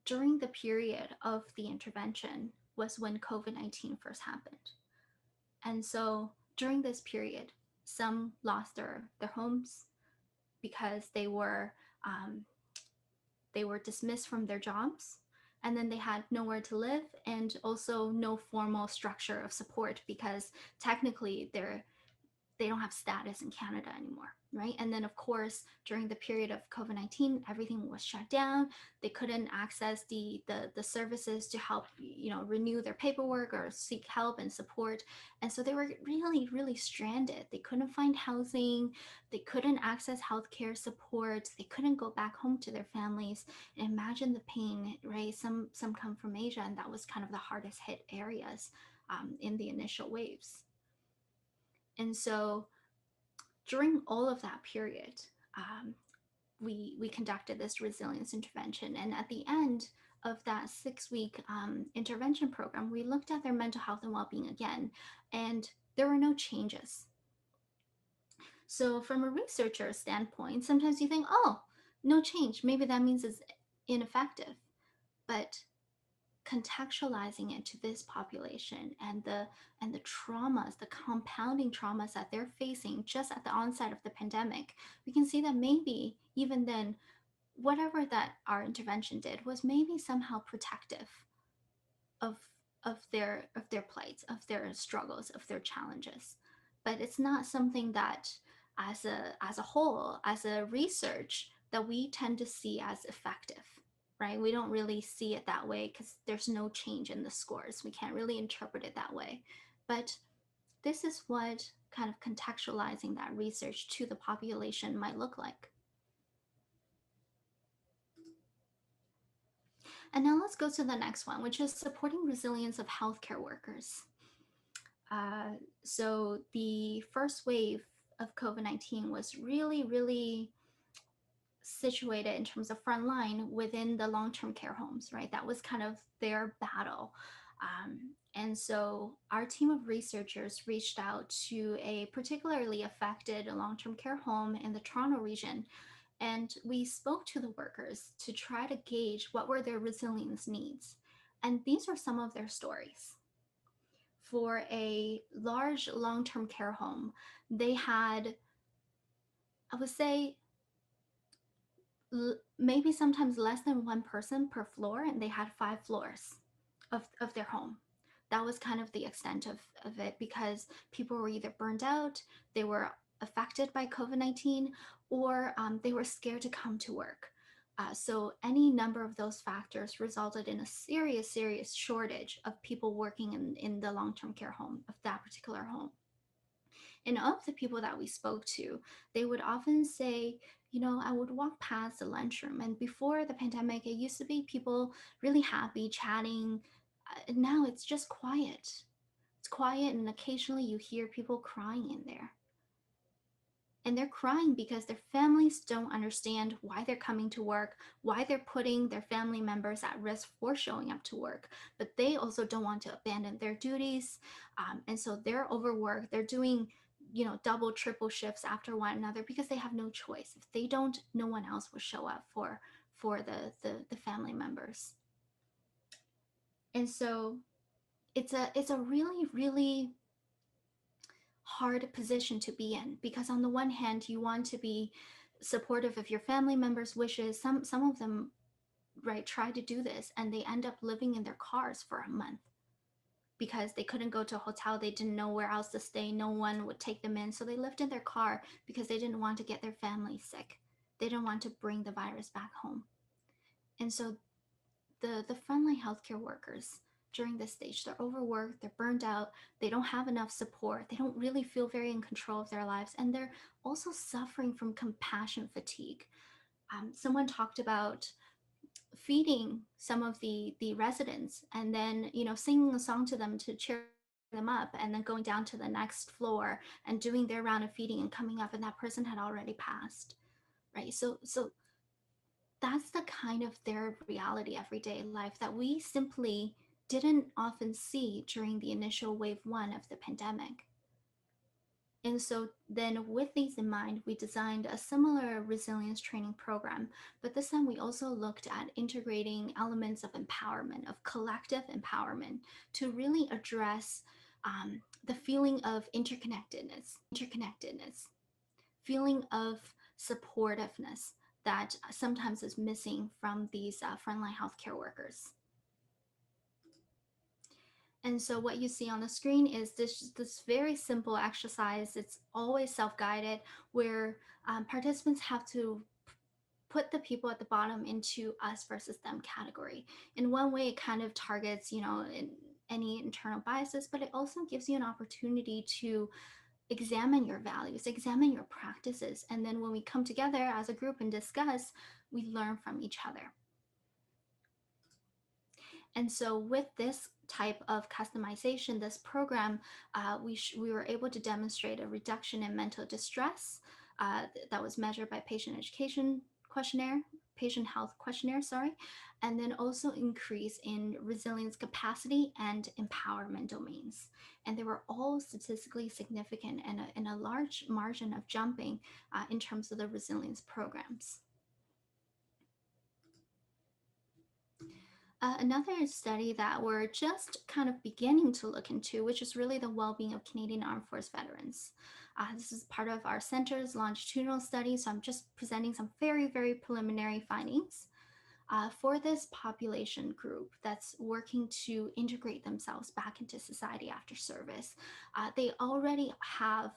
during the period of the intervention was when COVID-19 first happened. And so during this period, some lost their homes because they were dismissed from their jobs, and then they had nowhere to live, and also no formal structure of support because technically they don't have status in Canada anymore, right? And then of course, during the period of COVID-19, everything was shut down. They couldn't access the services to help, renew their paperwork or seek help and support. And so they were really, really stranded. They couldn't find housing. They couldn't access healthcare support. They couldn't go back home to their families. And imagine the pain, right? Some come from Asia, and that was kind of the hardest hit areas in the initial waves. And so during all of that period, we conducted this resilience intervention. And at the end of that 6-week intervention program, we looked at their mental health and well-being again, and there were no changes. So from a researcher standpoint, sometimes you think, oh, no change, maybe that means it's ineffective. But contextualizing it to this population and the traumas, the compounding traumas that they're facing just at the onset of the pandemic, we can see that maybe even then, whatever that our intervention did was maybe somehow protective of their plights, of their struggles, of their challenges. But it's not something that as a whole, as a research, that we tend to see as effective, right? We don't really see it that way because there's no change in the scores. We can't really interpret it that way. But this is what kind of contextualizing that research to the population might look like. And now let's go to the next one, which is supporting resilience of healthcare workers. So the first wave of COVID-19 was really, really situated in terms of frontline within the long-term care homes, right? That was kind of their battle. And so our team of researchers reached out to a particularly affected long-term care home in the Toronto region. And we spoke to the workers to try to gauge what were their resilience needs. And these are some of their stories. For a large long-term care home, they had, I would say, maybe sometimes less than one person per floor, and they had 5 floors of their home. That was kind of the extent of it, because people were either burned out, they were affected by COVID-19, or they were scared to come to work. So any number of those factors resulted in a serious shortage of people working in the long-term care home, of that particular home. And of the people that we spoke to, they would often say, I would walk past the lunchroom, and before the pandemic, it used to be people really happy, chatting. Now it's just quiet. It's quiet, and occasionally you hear people crying in there. And they're crying because their families don't understand why they're coming to work, why they're putting their family members at risk for showing up to work. But they also don't want to abandon their duties. And so they're overworked. They're doing, double, triple shifts after one another because they have no choice. If they don't, no one else will show up for the family members. And so it's a really, really hard position to be in, because on the one hand, you want to be supportive of your family members' wishes. Some of them, right, try to do this and they end up living in their cars for a month because they couldn't go to a hotel. They didn't know where else to stay. No one would take them in. So they lived in their car because they didn't want to get their family sick. They didn't want to bring the virus back home. And so the frontline healthcare workers during this stage, they're overworked, they're burned out, they don't have enough support, they don't really feel very in control of their lives, and they're also suffering from compassion fatigue. Someone talked about feeding some of the residents, and then singing a song to them to cheer them up, and then going down to the next floor and doing their round of feeding and coming up, and that person had already passed, right? So that's the kind of their reality, everyday life, that we simply didn't often see during the initial wave 1 of the pandemic. And so then with these in mind, we designed a similar resilience training program, but this time we also looked at integrating elements of empowerment, of collective empowerment, to really address the feeling of interconnectedness, feeling of supportiveness that sometimes is missing from these frontline healthcare workers. And so what you see on the screen is this very simple exercise. It's always self-guided, where participants have to put the people at the bottom into us versus them category. In one way, it kind of targets, any internal biases, but it also gives you an opportunity to examine your values, examine your practices. And then when we come together as a group and discuss, we learn from each other. And so with this type of customization, this program, we were able to demonstrate a reduction in mental distress that was measured by patient health questionnaire, sorry, and then also increase in resilience capacity and empowerment domains. And they were all statistically significant and a large margin of jumping in terms of the resilience programs. Another study that we're just kind of beginning to look into, which is really the well-being of Canadian Armed Force veterans. This is part of our center's longitudinal study, so I'm just presenting some very, very preliminary findings. For this population group that's working to integrate themselves back into society after service, they already have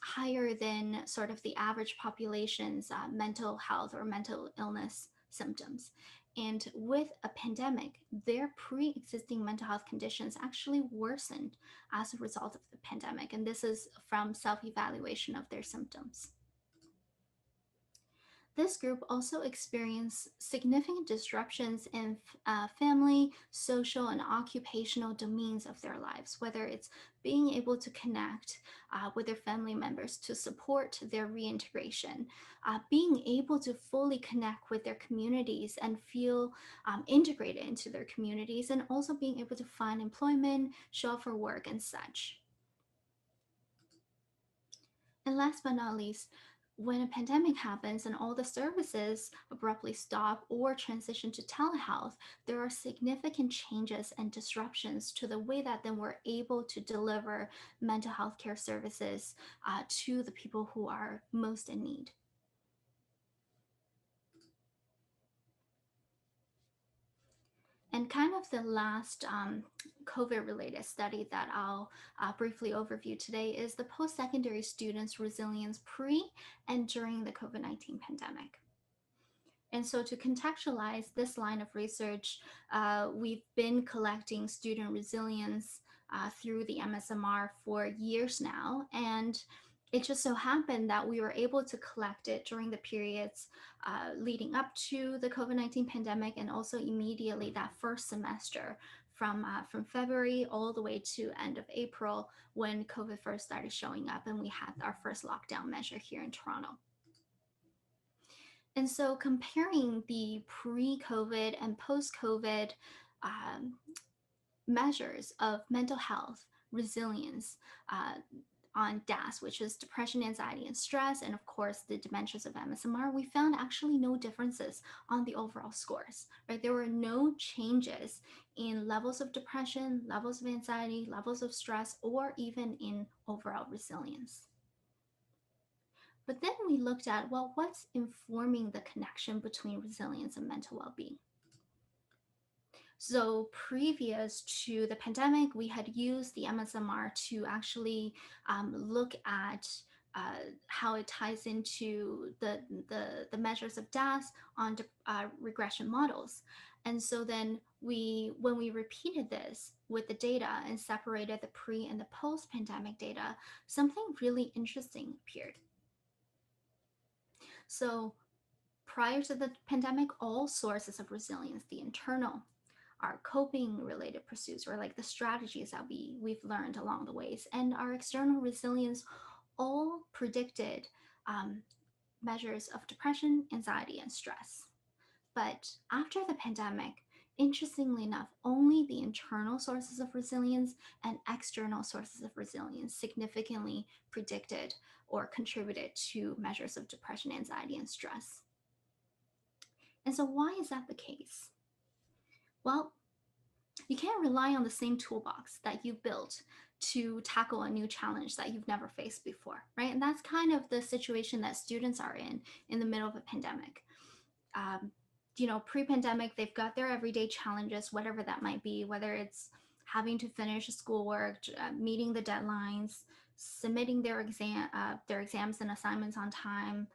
higher than sort of the average population's mental health or mental illness symptoms. And with a pandemic, their pre-existing mental health conditions actually worsened as a result of the pandemic. And this is from self-evaluation of their symptoms. This group also experienced significant disruptions in family, social, and occupational domains of their lives, whether it's being able to connect with their family members to support their reintegration, being able to fully connect with their communities and feel integrated into their communities, and also being able to find employment, show up for work, and such. And last but not least, when a pandemic happens and all the services abruptly stop or transition to telehealth, there are significant changes and disruptions to the way that then we're able to deliver mental health care services to the people who are most in need. And kind of the last COVID-related study that I'll briefly overview today is the post-secondary students' resilience pre and during the COVID-19 pandemic. And so to contextualize this line of research, we've been collecting student resilience through the MSMR for years now. And it just so happened that we were able to collect it during the periods leading up to the COVID-19 pandemic and also immediately that first semester from February all the way to end of April when COVID first started showing up and we had our first lockdown measure here in Toronto. And so comparing the pre-COVID and post-COVID measures of mental health, resilience, on DAS, which is depression, anxiety, and stress, and of course the dementias of MSMR, we found actually no differences on the overall scores, right? There were no changes in levels of depression, levels of anxiety, levels of stress, or even in overall resilience. But then we looked at, well, what's informing the connection between resilience and mental well-being? So previous to the pandemic, we had used the MSMR to actually look at how it ties into the measures of DAS on regression models. And so then when we repeated this with the data and separated the pre and the post-pandemic data, something really interesting appeared. So prior to the pandemic, all sources of resilience, the internal, our coping related pursuits, or like the strategies that we've learned along the ways, and our external resilience all predicted measures of depression, anxiety, and stress. But after the pandemic, interestingly enough, only the internal sources of resilience and external sources of resilience significantly predicted or contributed to measures of depression, anxiety, and stress. And so why is that the case? Well, you can't rely on the same toolbox that you built to tackle a new challenge that you've never faced before, right? And that's kind of the situation that students are in the middle of a pandemic. Pre-pandemic, they've got their everyday challenges, whatever that might be, whether it's having to finish schoolwork, meeting the deadlines, submitting their exams and assignments on time,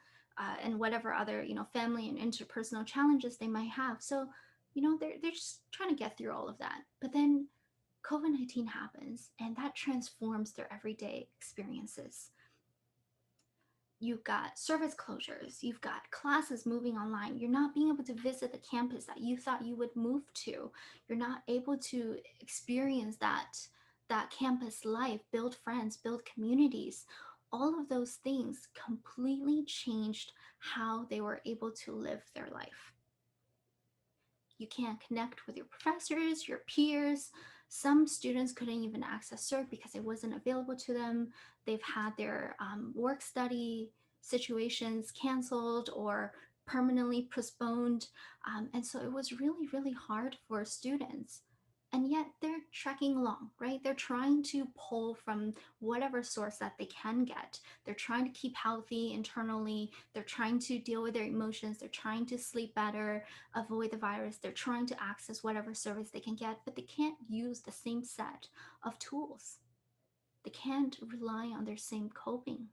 and whatever other, family and interpersonal challenges they might have. So, they're just trying to get through all of that. But then COVID-19 happens and that transforms their everyday experiences. you've got service closures, you've got classes moving online, you're not being able to visit the campus that you thought you would move to, you're not able to experience that campus life, build friends, build communities. All of those things completely changed how they were able to live their life. You can't connect with your professors, your peers. Some students couldn't even access CERT because it wasn't available to them. They've had their work study situations canceled or permanently postponed. And so it was really, really hard for students. And yet they're trekking along, right? They're trying to pull from whatever source that they can get. They're trying to keep healthy internally. They're trying to deal with their emotions. They're trying to sleep better, avoid the virus. They're trying to access whatever service they can get, but they can't use the same set of tools. They can't rely on their same coping.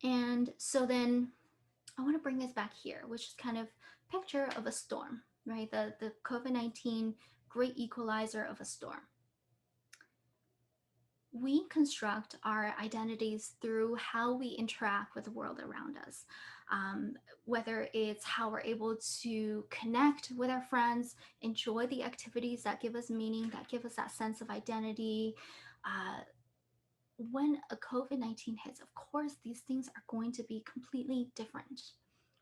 And so then I want to bring this back here, which is kind of a picture of a storm, right? The COVID-19 great equalizer of a storm. We construct our identities through how we interact with the world around us. Whether it's how we're able to connect with our friends, enjoy the activities that give us meaning, that give us that sense of identity. When a COVID-19 hits, of course, these things are going to be completely different.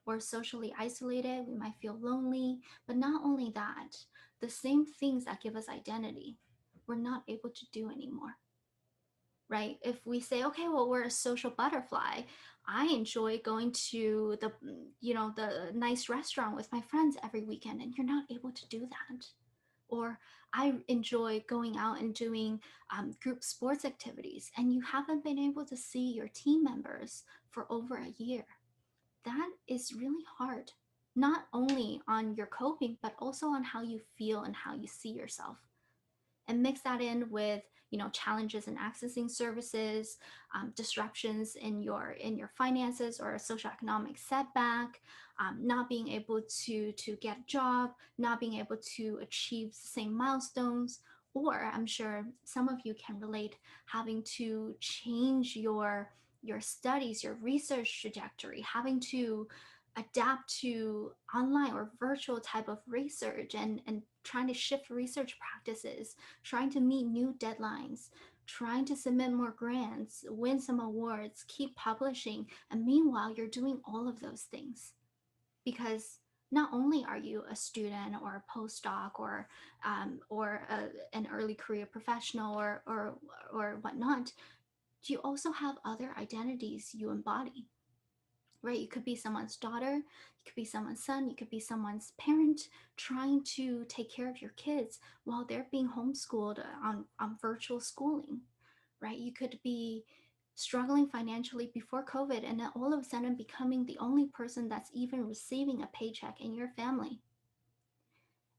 We're socially isolated, we might feel lonely, but not only that, the same things that give us identity, we're not able to do anymore. Right? If we say, okay, well, we're a social butterfly, I enjoy going to the nice restaurant with my friends every weekend, and you're not able to do that. Or I enjoy going out and doing group sports activities, and you haven't been able to see your team members for over a year. That is really hard, not only on your coping, but also on how you feel and how you see yourself. And mix that in with challenges in accessing services, disruptions in your finances or a socioeconomic setback, not being able to get a job, not being able to achieve the same milestones, or I'm sure some of you can relate, having to change your studies, your research trajectory, having to adapt to online or virtual type of research and trying to shift research practices, trying to meet new deadlines, trying to submit more grants, win some awards, keep publishing. And meanwhile, you're doing all of those things because not only are you a student or a postdoc or an early career professional or whatnot, you also have other identities you embody. Right? You could be someone's daughter, you could be someone's son, you could be someone's parent trying to take care of your kids while they're being homeschooled on virtual schooling, right? You could be struggling financially before COVID and then all of a sudden becoming the only person that's even receiving a paycheck in your family.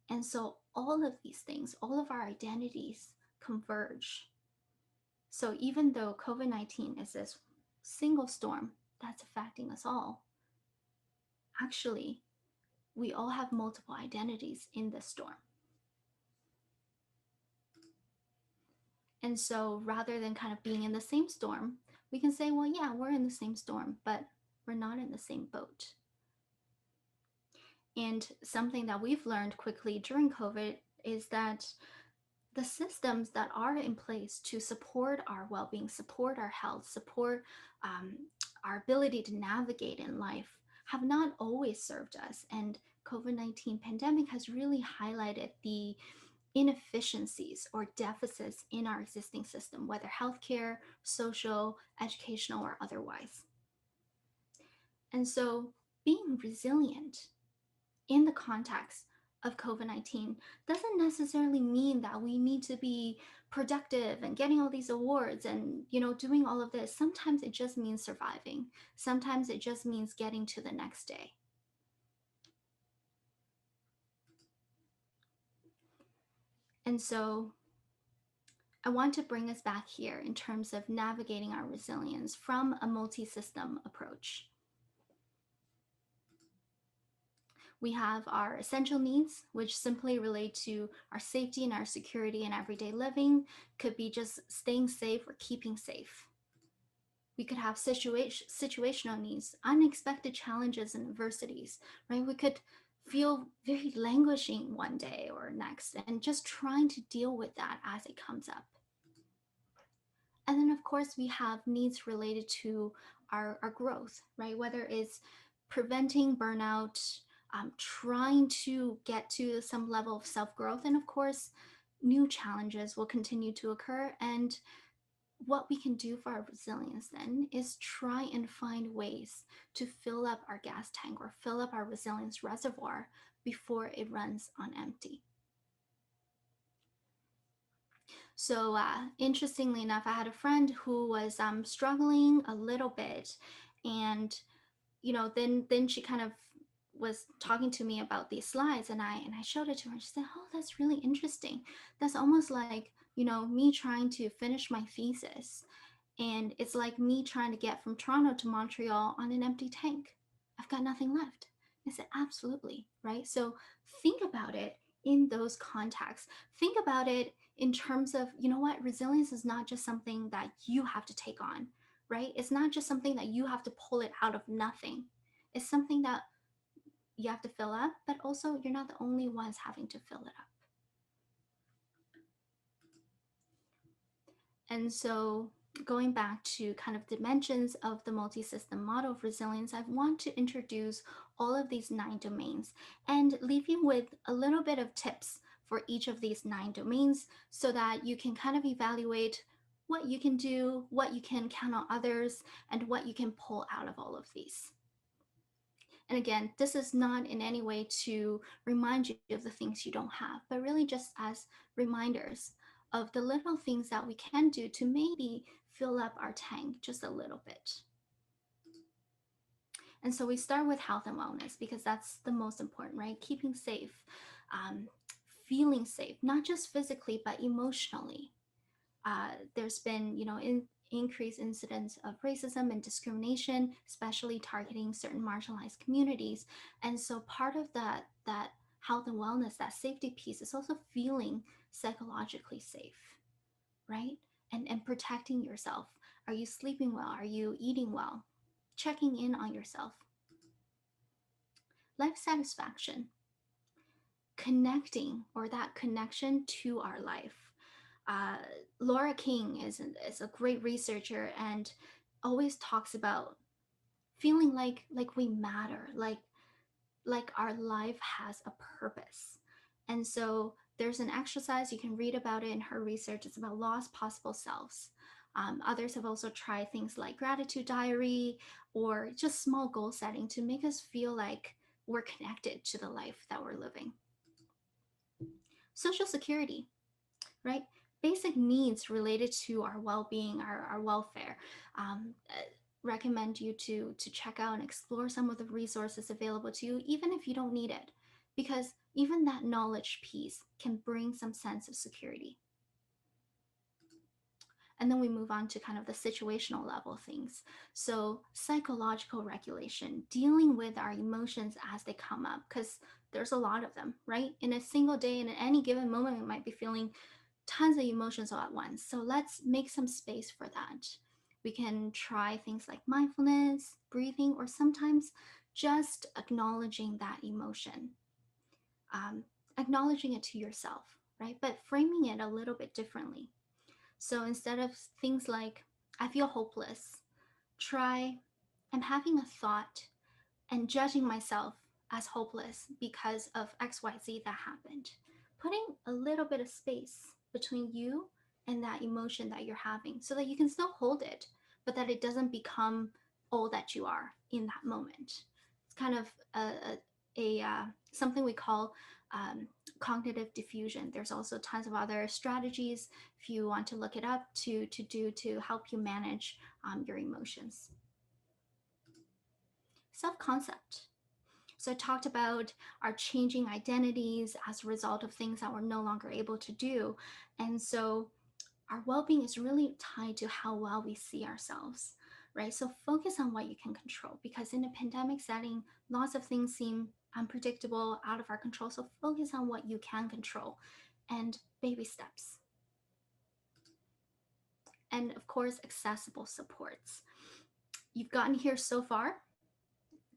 And so all of these things, all of our identities converge. So even though COVID-19 is this single storm that's affecting us all, actually, we all have multiple identities in this storm. And so rather than kind of being in the same storm, we can say, well, yeah, we're in the same storm, but we're not in the same boat. And something that we've learned quickly during COVID is that the systems that are in place to support our well-being, support our health, support our ability to navigate in life have not always served us. And COVID-19 pandemic has really highlighted the inefficiencies or deficits in our existing system, whether healthcare, social, educational, or otherwise. And so being resilient in the context of COVID-19 doesn't necessarily mean that we need to be productive and getting all these awards and doing all of this. Sometimes it just means surviving. Sometimes it just means getting to the next day. And so I want to bring us back here in terms of navigating our resilience from a multi-system approach. We have our essential needs, which simply relate to our safety and our security in everyday living. Could be just staying safe or keeping safe. We could have situational needs, unexpected challenges and adversities, right? We could feel very languishing one day or next and just trying to deal with that as it comes up. And then, of course, we have needs related to our growth, right? Whether it's preventing burnout, trying to get to some level of self growth, and of course, new challenges will continue to occur. And what we can do for our resilience then is try and find ways to fill up our gas tank or fill up our resilience reservoir before it runs on empty. So interestingly enough, I had a friend who was struggling a little bit, and then she kind of was talking to me about these slides, and I showed it to her. She said, "Oh, that's really interesting. That's almost like me trying to finish my thesis, and it's like me trying to get from Toronto to Montreal on an empty tank. I've got nothing left." I said, "Absolutely, right?" So think about it in those contexts. Think about it in terms of, resilience is not just something that you have to take on, right? It's not just something that you have to pull it out of nothing. It's something that you have to fill up, but also you're not the only ones having to fill it up. And so going back to kind of dimensions of the multi-system model of resilience, I want to introduce all of these 9 domains and leave you with a little bit of tips for each of these 9 domains so that you can kind of evaluate what you can do, what you can count on others, and what you can pull out of all of these. And again, this is not in any way to remind you of the things you don't have, but really just as reminders of the little things that we can do to maybe fill up our tank just a little bit. And so we start with health and wellness because that's the most important, right? Keeping safe, feeling safe, not just physically, but emotionally. There's been, increased incidents of racism and discrimination, especially targeting certain marginalized communities. And so part of that health and wellness, that safety piece, is also feeling psychologically safe, right? And protecting yourself. Are you sleeping well? Are you eating well? Checking in on yourself. Life satisfaction, connecting, or that connection to our life. Laura King is a great researcher and always talks about feeling like we matter, like our life has a purpose. And so there's an exercise, you can read about it in her research. It's about lost possible selves. Others have also tried things like gratitude diary or just small goal setting to make us feel like we're connected to the life that we're living. Social security, right? Basic needs related to our well-being, our welfare. Recommend you to check out and explore some of the resources available to you, even if you don't need it, because even that knowledge piece can bring some sense of security. And then we move on to kind of the situational level things. So psychological regulation, dealing with our emotions as they come up, because there's a lot of them, right? In a single day, and at any given moment, we might be feeling tons of emotions all at once. So let's make some space for that. We can try things like mindfulness, breathing, or sometimes just acknowledging that emotion, acknowledging it to yourself, right? But framing it a little bit differently. So instead of things like, I feel hopeless, try, I'm having a thought and judging myself as hopeless because of XYZ that happened. Putting a little bit of space between you and that emotion that you're having so that you can still hold it, but that it doesn't become all that you are in that moment. It's kind of something we call cognitive diffusion. There's also tons of other strategies if you want to look it up to do to help you manage your emotions. Self-concept. So I talked about our changing identities as a result of things that we're no longer able to do. And so our well-being is really tied to how well we see ourselves, right? So focus on what you can control, because in a pandemic setting, lots of things seem unpredictable, out of our control. So focus on what you can control and baby steps. And of course, accessible supports. You've gotten here so far.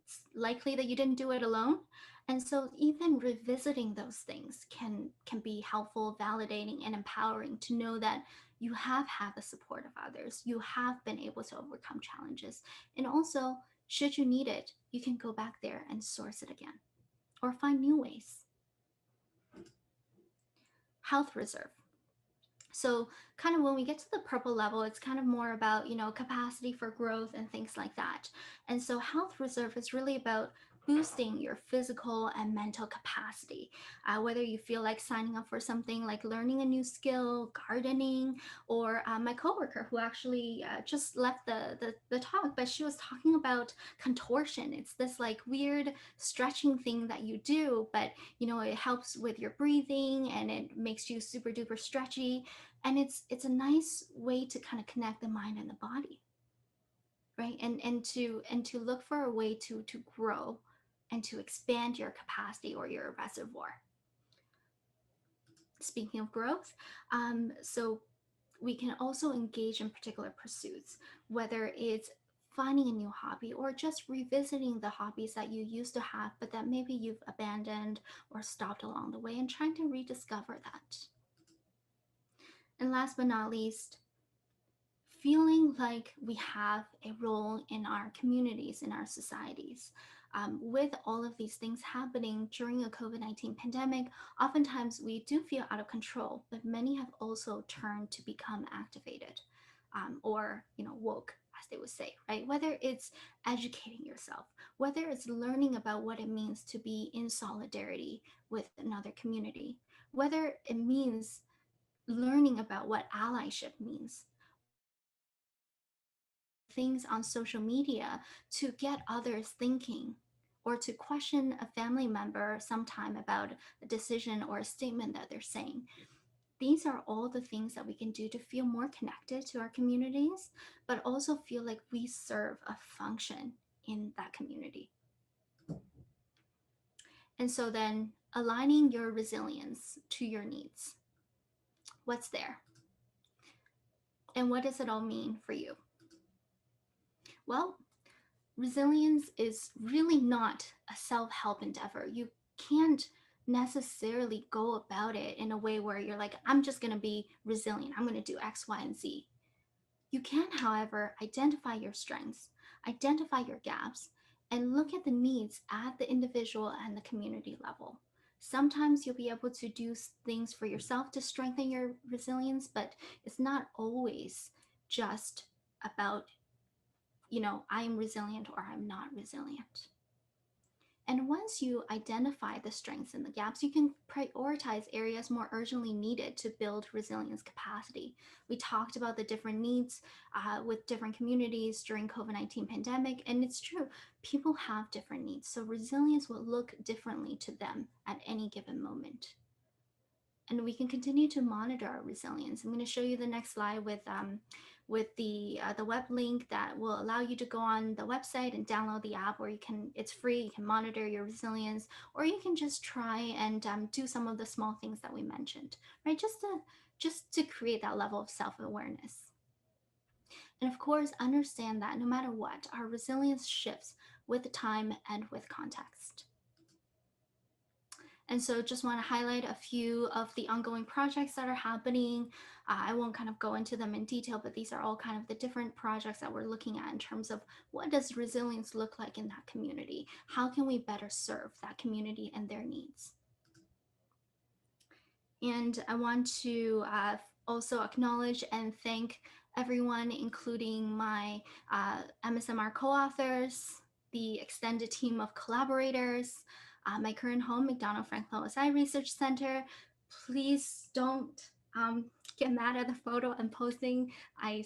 It's likely that you didn't do it alone. And so even revisiting those things can be helpful, validating, and empowering to know that you have had the support of others. You have been able to overcome challenges. And also, should you need it, you can go back there and source it again or find new ways. Health reserve. So kind of when we get to the purple level, it's kind of more about, capacity for growth and things like that. And so health reserve is really about boosting your physical and mental capacity, whether you feel like signing up for something like learning a new skill, gardening, or my coworker who actually just left the talk, but she was talking about contortion. It's this like weird stretching thing that you do, but it helps with your breathing and it makes you super duper stretchy. And it's a nice way to kind of connect the mind and the body, right? And to look for a way to grow and to expand your capacity or your reservoir. Speaking of growth, so we can also engage in particular pursuits, whether it's finding a new hobby or just revisiting the hobbies that you used to have, but that maybe you've abandoned or stopped along the way, and trying to rediscover that. And last but not least, feeling like we have a role in our communities, in our societies. With all of these things happening during a COVID-19 pandemic, oftentimes we do feel out of control, but many have also turned to become activated, or woke, as they would say, right? Whether it's educating yourself, whether it's learning about what it means to be in solidarity with another community, whether it means learning about what allyship means, things on social media to get others thinking, or to question a family member sometime about a decision or a statement that they're saying. These are all the things that we can do to feel more connected to our communities, but also feel like we serve a function in that community. And so then aligning your resilience to your needs. What's there? And what does it all mean for you? Well, resilience is really not a self-help endeavor. You can't necessarily go about it in a way where you're like, I'm just going to be resilient. I'm going to do X, Y, and Z. You can, however, identify your strengths, identify your gaps, and look at the needs at the individual and the community level. Sometimes you'll be able to do things for yourself to strengthen your resilience, but it's not always just about I am resilient or I'm not resilient. And once you identify the strengths and the gaps, you can prioritize areas more urgently needed to build resilience capacity. We talked about the different needs with different communities during COVID-19 pandemic, and it's true, people have different needs. So resilience will look differently to them at any given moment. And we can continue to monitor our resilience. I'm going to show you the next slide with the web link that will allow you to go on the website and download the app, where it's free, you can monitor your resilience, or you can just try and do some of the small things that we mentioned, right? Just to create that level of self-awareness. And of course, understand that no matter what, our resilience shifts with time and with context. And so just want to highlight a few of the ongoing projects that are happening. I won't kind of go into them in detail, but these are all kind of the different projects that we're looking at in terms of what does resilience look like in that community? How can we better serve that community and their needs? And I want to also acknowledge and thank everyone, including my MSMR co-authors, the extended team of collaborators, my current home, MacDonald Franklin OSI Research Center. Please don't get mad at the photo I'm posting. I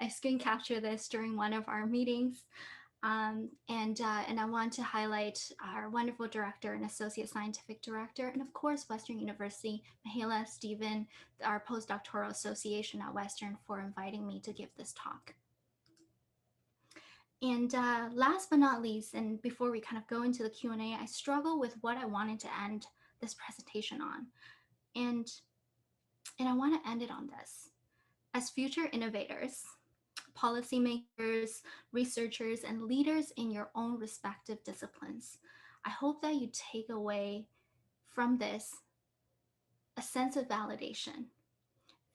screen capture this during one of our meetings. And I want to highlight our wonderful director and associate scientific director, and of course, Western University, Mihaela, Stephen, our Postdoctoral Association at Western, for inviting me to give this talk. And last but not least, and before we kind of go into the Q&A, I struggle with what I wanted to end this presentation on. And I want to end it on this. As future innovators, policymakers, researchers, and leaders in your own respective disciplines, I hope that you take away from this a sense of validation.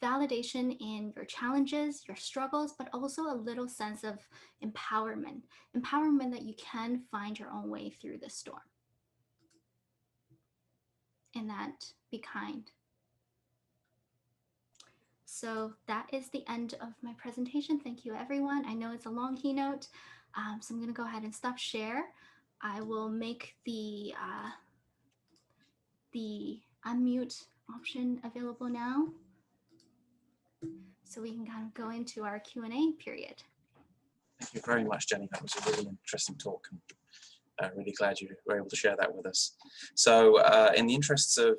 Validation in your challenges, your struggles, but also a little sense of empowerment. Empowerment that you can find your own way through the storm. And that be kind. So that is the end of my presentation. Thank you, everyone. I know it's a long keynote, so I'm going to go ahead and stop share. I will make the unmute option available now, so we can kind of go into our Q&A period. Thank you very much, Jenny. That was a really interesting talk. And really glad you were able to share that with us. So in the interests of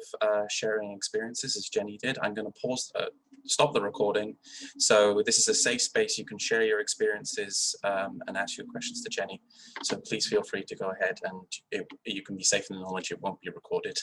sharing experiences, as Jenny did, I'm going to stop the recording. So this is a safe space. You can share your experiences and ask your questions to Jenny. So please feel free to go ahead, and you can be safe in the knowledge it won't be recorded.